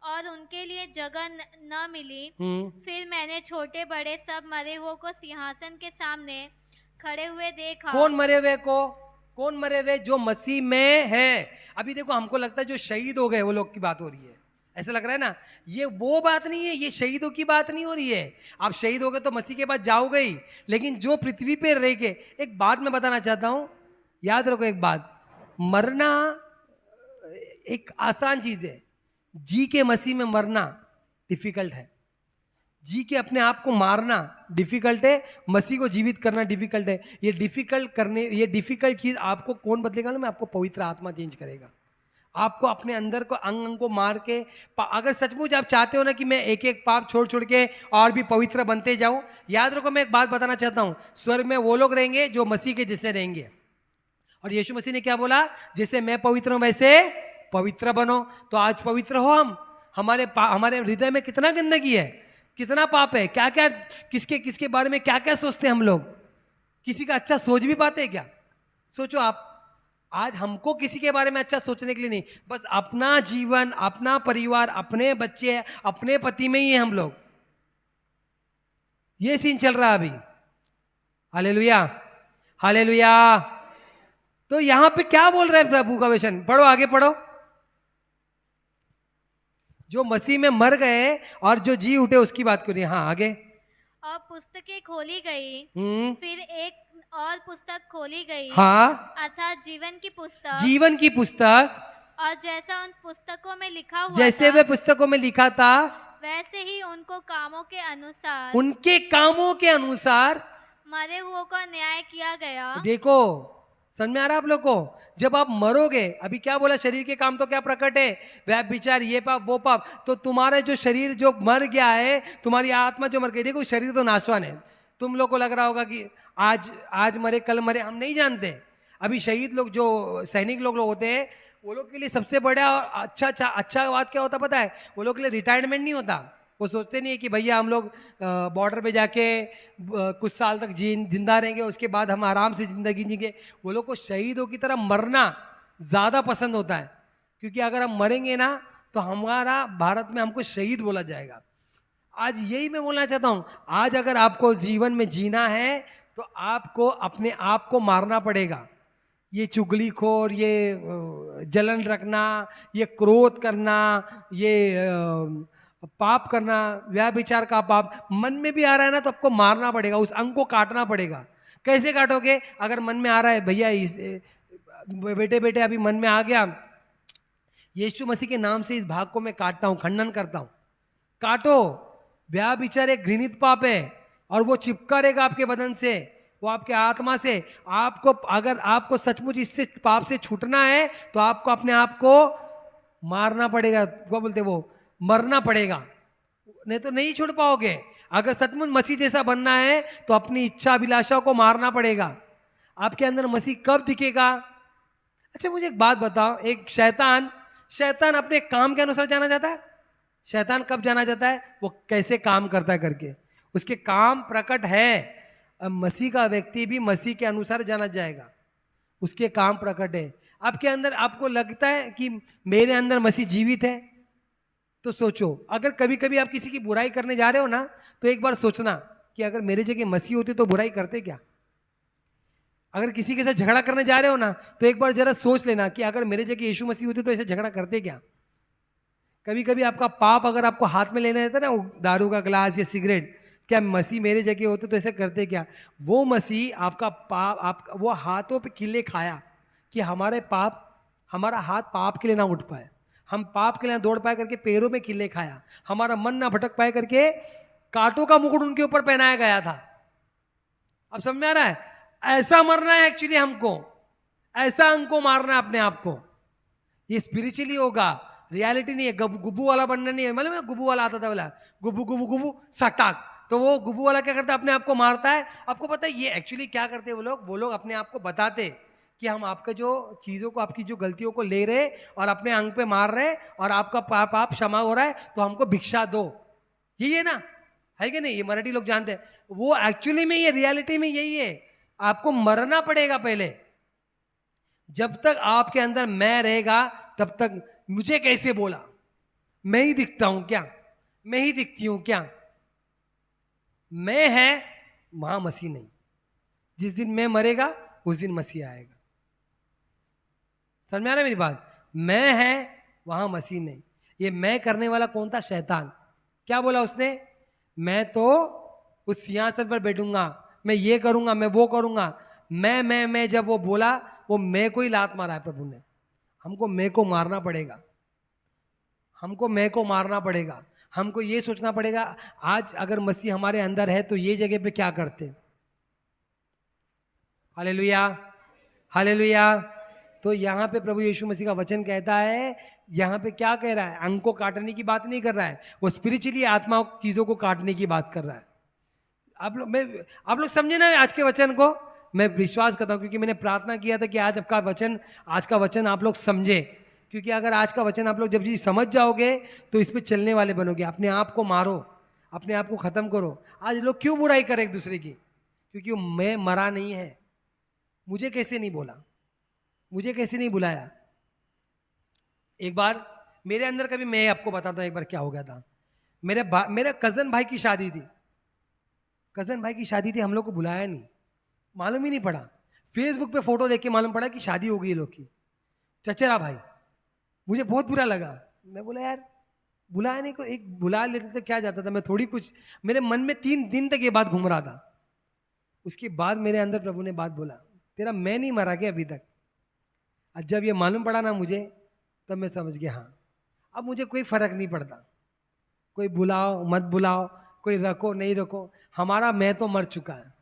और उनके लिए जगह न मिली। हम्म। फिर मैंने छोटे बड़े सब मरे हुए को सिंहासन के सामने खड़े हुए देखा। कौन मरे हुए को? कौन मरे हुए? जो मसीह में है। अभी देखो हमको लगता है जो शहीद हो गए वो लोग की बात हो रही है, ऐसा लग रहा है ना। ये वो बात नहीं है, ये शहीदों की बात नहीं हो रही है। आप शहीद हो गए तो मसीह के पास जाओगे ही, लेकिन जो पृथ्वी पे रह के, एक बात मैं बताना चाहता हूं, याद रखो एक बात, मरना एक आसान चीज है, जी के मसीह में मरना डिफिकल्ट है। जी के अपने आप को मारना डिफिकल्ट है, मसीह को जीवित करना डिफिकल्ट है। ये डिफिकल्ट चीज आपको कौन बदलेगा ना? मैं आपको पवित्र आत्मा चेंज करेगा। आपको अपने अंदर को अंग अंग को मार के, अगर सचमुच आप चाहते हो ना कि मैं एक एक पाप छोड़ छोड़ के और भी पवित्र बनते जाऊं, याद रखो मैं एक बात बताना चाहता हूं, स्वर्ग में वो लोग रहेंगे जो मसीह के जैसे रहेंगे। और यीशु मसीह ने क्या बोला? जैसे मैं पवित्र हूं वैसे पवित्र बनो। तो आज पवित्र हो हम। हमारे हृदय में कितना गंदगी है, कितना पाप है, क्या क्या, किसके किसके बारे में क्या क्या सोचते हैं हम लोग। किसी का अच्छा सोच भी पाते हैं क्या? सोचो आप। आज हमको किसी के बारे में अच्छा सोचने के लिए नहीं, बस अपना जीवन, अपना परिवार, अपने बच्चे, अपने पति में ही है हम लोग। ये सीन चल रहा है अभी। Hallelujah, hallelujah. तो यहां पे क्या बोल रहे हैं प्रभु का वचन? पढ़ो, आगे पढ़ो। जो मसीह में मर गए और जो जी उठे उसकी बात करिए। हाँ आगे। और पुस्तकें खोली गई। फिर एक और पुस्तक खोली गई, हाँ, अर्थात जीवन की पुस्तक। जीवन की पुस्तक। और जैसा उन पुस्तकों में लिखा हुआ जैसे था, वे पुस्तकों में लिखा था, वैसे ही उनको कामों के अनुसार, उनके कामों के अनुसार मरे हुओं का न्याय किया गया। देखो, समझ में आ रहा है आप लोग को? जब आप मरोगे, अभी क्या बोला? शरीर के काम तो क्या प्रकट है? व्यभिचार, ये पाप वो पाप। तो तुम्हारे जो शरीर जो मर गया है, तुम्हारी आत्मा जो मर गई, देखो शरीर तो नाशवान है। तुम लोग को लग रहा होगा कि आज मरे कल मरे, हम नहीं जानते। अभी शहीद लोग, जो सैनिक लोग होते हैं, वो लोग के लिए सबसे बड़ा और अच्छा बात क्या होता पता है? वो लोग के लिए रिटायरमेंट नहीं होता। वो सोचते नहीं है कि भैया हम लोग बॉर्डर पे जाके कुछ साल तक जिंदा रहेंगे, उसके बाद हम आराम से जिंदगी जिएंगे। वो लोग को शहीदों की तरह मरना ज़्यादा पसंद होता है, क्योंकि अगर हम मरेंगे ना तो हमारा भारत में हमको शहीद बोला जाएगा। आज यही मैं बोलना चाहता हूँ, आज अगर आपको जीवन में जीना है तो आपको अपने आप को मारना पड़ेगा। ये चुगलीखोर, ये जलन रखना, ये क्रोध करना, ये पाप करना, व्यभिचार का पाप मन में भी आ रहा है ना तो आपको मारना पड़ेगा, उस अंग को काटना पड़ेगा। कैसे काटोगे? अगर मन में आ रहा है भैया बेटे बेटे अभी मन में आ गया, यीशु मसीह के नाम से इस भाग को मैं काटता हूं, खंडन करता हूं। काटो। व्यभिचार एक घृणित पाप है और वो चिपका रहेगा आपके बदन से, वो आपके आत्मा से। आपको, अगर आपको सचमुच इससे पाप से छूटना है तो आपको अपने आप को मारना पड़ेगा। क्या बोलते वो? मरना पड़ेगा, नहीं तो नहीं छूट पाओगे। अगर सचमुच मसीह जैसा बनना है तो अपनी इच्छा अभिलाषाओं को मारना पड़ेगा। आपके अंदर मसीह कब दिखेगा? अच्छा मुझे एक बात बताओ, एक शैतान अपने काम के अनुसार जाना जाता है? शैतान कब जाना जाता है? वो कैसे काम करता है करके, उसके काम प्रकट है। अब मसीह का व्यक्ति भी मसीह के अनुसार जाना जाएगा, उसके काम प्रकट है। आपके अंदर आपको लगता है कि मेरे अंदर मसीह जीवित है, तो सोचो, अगर कभी कभी आप किसी की बुराई करने जा रहे हो ना, तो एक बार सोचना कि अगर मेरे जगह मसीह होते तो बुराई करते क्या? अगर किसी के साथ झगड़ा करने जा रहे हो ना, तो एक बार जरा सोच लेना कि अगर मेरे जगह यीशु मसीह होते तो ऐसे झगड़ा करते क्या? कभी कभी आपका पाप अगर आपको हाथ में लेना रहता ना, वो दारू का ग्लास या सिगरेट, क्या मसीह मेरे जगह होते तो ऐसे करते क्या? वो मसीह आपका पाप, आप वो हाथों पे किले खाया कि हमारा हाथ पाप के लिए ना उठ पाए, हम पाप के लिए ना दौड़ पाए करके पैरों में किले खाया, हमारा मन ना भटक पाए करके कांटों का मुकुट उनके ऊपर पहनाया गया था। अब समझ में आ रहा है? ऐसा मरना है एक्चुअली हमको, ऐसा हमको मारना है अपने आप को। ये स्पिरिचुअली होगा, रियलिटी नहीं है। गुब्बू वाला बनना नहीं है। मतलब गुब्बू वाला आता था बोला, गुब्बू गुब्बू गुब्बू सटाक, तो वो गुब्बू वाला क्या करता है? अपने आप को मारता है। आपको पता है ये एक्चुअली क्या करते हैं वो लोग अपने आप को बताते कि हम आपके जो चीज़ों को, आपकी जो गलतियों को ले रहे और अपने अंग पे मार रहे और आपका पाप क्षमा हो रहा है, तो हमको भिक्षा दो। यही है ना, है कि नहीं? ये मराठी लोग जानते हैं। वो एक्चुअली में, ये रियलिटी में यही है। आपको मरना पड़ेगा पहले। जब तक आपके अंदर मैं रहेगा तब तक मुझे कैसे बोला, मैं ही दिखता हूं क्या, मैं ही दिखती हूं क्या? मैं है वहां मसीह नहीं। जिस दिन मैं मरेगा उस दिन मसीह आएगा। समझ में आ रहा है मेरी बात? मैं है वहां मसीह नहीं। ये मैं करने वाला कौन था? शैतान। क्या बोला उसने? मैं तो उस सिंहासन पर बैठूंगा, मैं ये करूंगा, मैं वो करूंगा। मैं जब वो बोला, वो मैं को ही लात मारा है प्रभु ने। हमको मैं को मारना पड़ेगा, हमको मैं को मारना पड़ेगा। हमको ये सोचना पड़ेगा आज अगर मसीह हमारे अंदर है तो ये जगह पे क्या करते। Hallelujah, hallelujah. तो यहाँ पे प्रभु यीशु मसीह का वचन कहता है, यहाँ पे क्या कह रहा है? अंग को काटने की बात नहीं कर रहा है, वो स्पिरिचुअली आत्मा चीजों को काटने की बात कर रहा है। आप लोग समझे ना आज के वचन को? मैं विश्वास करता हूँ, क्योंकि मैंने प्रार्थना किया था कि आज का वचन आप लोग समझे। क्योंकि अगर आज का वचन आप लोग जब जी समझ जाओगे तो इस पे चलने वाले बनोगे। अपने आप को मारो, अपने आप को खत्म करो। आज लोग क्यों बुराई करें एक दूसरे की? क्योंकि मैं मरा नहीं है। मुझे कैसे नहीं बोला, मुझे कैसे नहीं बुलाया? एक बार मेरे अंदर कभी, मैं आपको बताता हूँ एक बार क्या हो गया था। मेरे कजन भाई की शादी थी, कजन भाई की शादी थी। हम लोग को बुलाया नहीं, मालूम ही नहीं पड़ा। फेसबुक पे फोटो देख के मालूम पड़ा कि शादी हो गई है लोग की। चचेरा भाई, मुझे बहुत बुरा लगा। मैं बोला यार बुलाया नहीं, को एक बुला लेते तो क्या जाता था। मैं थोड़ी कुछ, मेरे मन में 3 दिन तक ये बात घूम रहा था। उसके बाद मेरे अंदर प्रभु ने बात बोला, तेरा मैं नहीं मरा क्या अभी तक? और जब ये मालूम पड़ा ना मुझे, तब मैं समझ गया हाँ, अब मुझे कोई फर्क नहीं पड़ता। कोई बुलाओ मत बुलाओ, कोई रखो नहीं रखो, हमारा मैं तो मर चुका है।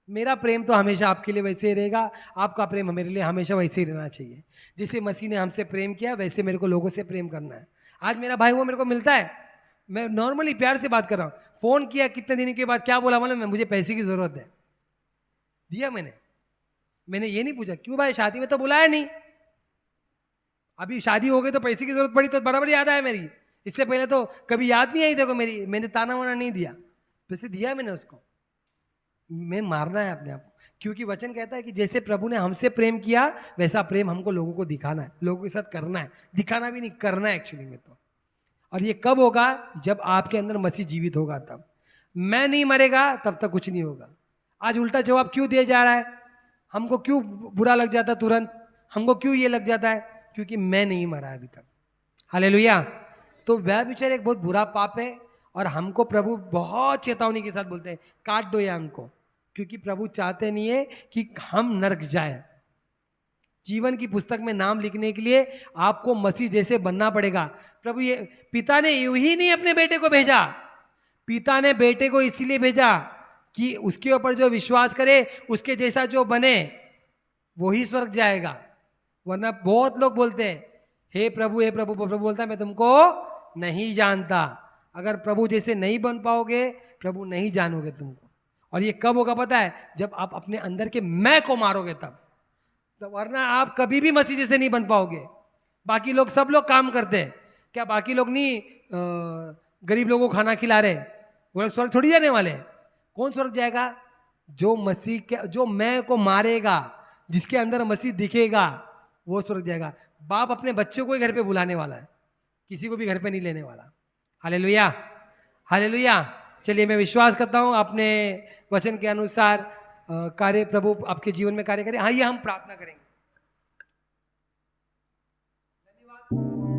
मेरा प्रेम तो हमेशा आपके लिए वैसे ही रहेगा, आपका प्रेम मेरे लिए हमेशा वैसे ही रहना चाहिए। जिसे मसीह ने हमसे प्रेम किया वैसे मेरे को लोगों से प्रेम करना है। आज मेरा भाई वो मेरे को मिलता है, मैं नॉर्मली प्यार से बात कर रहा हूँ। फोन किया कितने दिन के बाद, क्या बोला मालूम? मुझे पैसे की जरूरत है, दिया मैंने ये नहीं पूछा क्यों भाई शादी में तो बुलाया नहीं, अभी शादी हो गई तो पैसे की जरूरत पड़ी तो बराबर याद आया मेरी। इससे पहले तो कभी याद नहीं आई देखो मेरी, मैंने ताना वाना नहीं दिया, पैसे दिया मैंने उसको। मैं मारना है अपने आप को, क्योंकि वचन कहता है कि जैसे प्रभु ने हमसे प्रेम किया वैसा प्रेम हमको लोगों को दिखाना है, लोगों के साथ करना है। दिखाना भी नहीं, करना है एक्चुअली में तो। और ये कब होगा? जब आपके अंदर मसीह जीवित होगा तब। मैं नहीं मरेगा तब तक कुछ नहीं होगा। आज उल्टा जवाब क्यों दिया जा रहा है? हमको क्यों बुरा लग जाता तुरंत? हमको क्यों ये लग जाता है? क्योंकि मैं नहीं मरा अभी तक। हालेलुया। तो व्यभिचार एक बहुत बुरा पाप है, और हमको प्रभु बहुत चेतावनी के साथ बोलते हैं, काट दो ये अंग को, क्योंकि प्रभु चाहते नहीं है कि हम नरक जाए। जीवन की पुस्तक में नाम लिखने के लिए आपको मसीह जैसे बनना पड़ेगा। प्रभु ये पिता ने यूं ही नहीं अपने बेटे को भेजा, पिता ने बेटे को इसीलिए भेजा कि उसके ऊपर जो विश्वास करे, उसके जैसा जो बने, वो ही स्वर्ग जाएगा। वरना बहुत लोग बोलते हैं हे प्रभु हे प्रभु, प्रभु बोलता है मैं तुमको नहीं जानता। अगर प्रभु जैसे नहीं बन पाओगे प्रभु नहीं जानोगे तुमको। और ये कब होगा पता है? जब आप अपने अंदर के मैं को मारोगे तब। तो वरना आप कभी भी मसीह जैसे नहीं बन पाओगे। बाकी लोग, सब लोग काम करते हैं, क्या बाकी लोग नहीं गरीब लोगों को खाना खिला रहे? वो लोग स्वर्ग थोड़ी जाने वाले हैं। कौन स्वर्ग जाएगा? जो मसीह के, जो मैं को मारेगा, जिसके अंदर मसीह दिखेगा, वो स्वर्ग जाएगा। बाप अपने बच्चों को ही घर पे बुलाने वाला है, किसी को भी घर पे नहीं लेने वाला। Hallelujah, hallelujah. चलिए, मैं विश्वास करता हूँ आपने वचन के अनुसार कार्य प्रभु आपके जीवन में कार्य करे। आइए हम प्रार्थना करेंगे। धन्यवाद।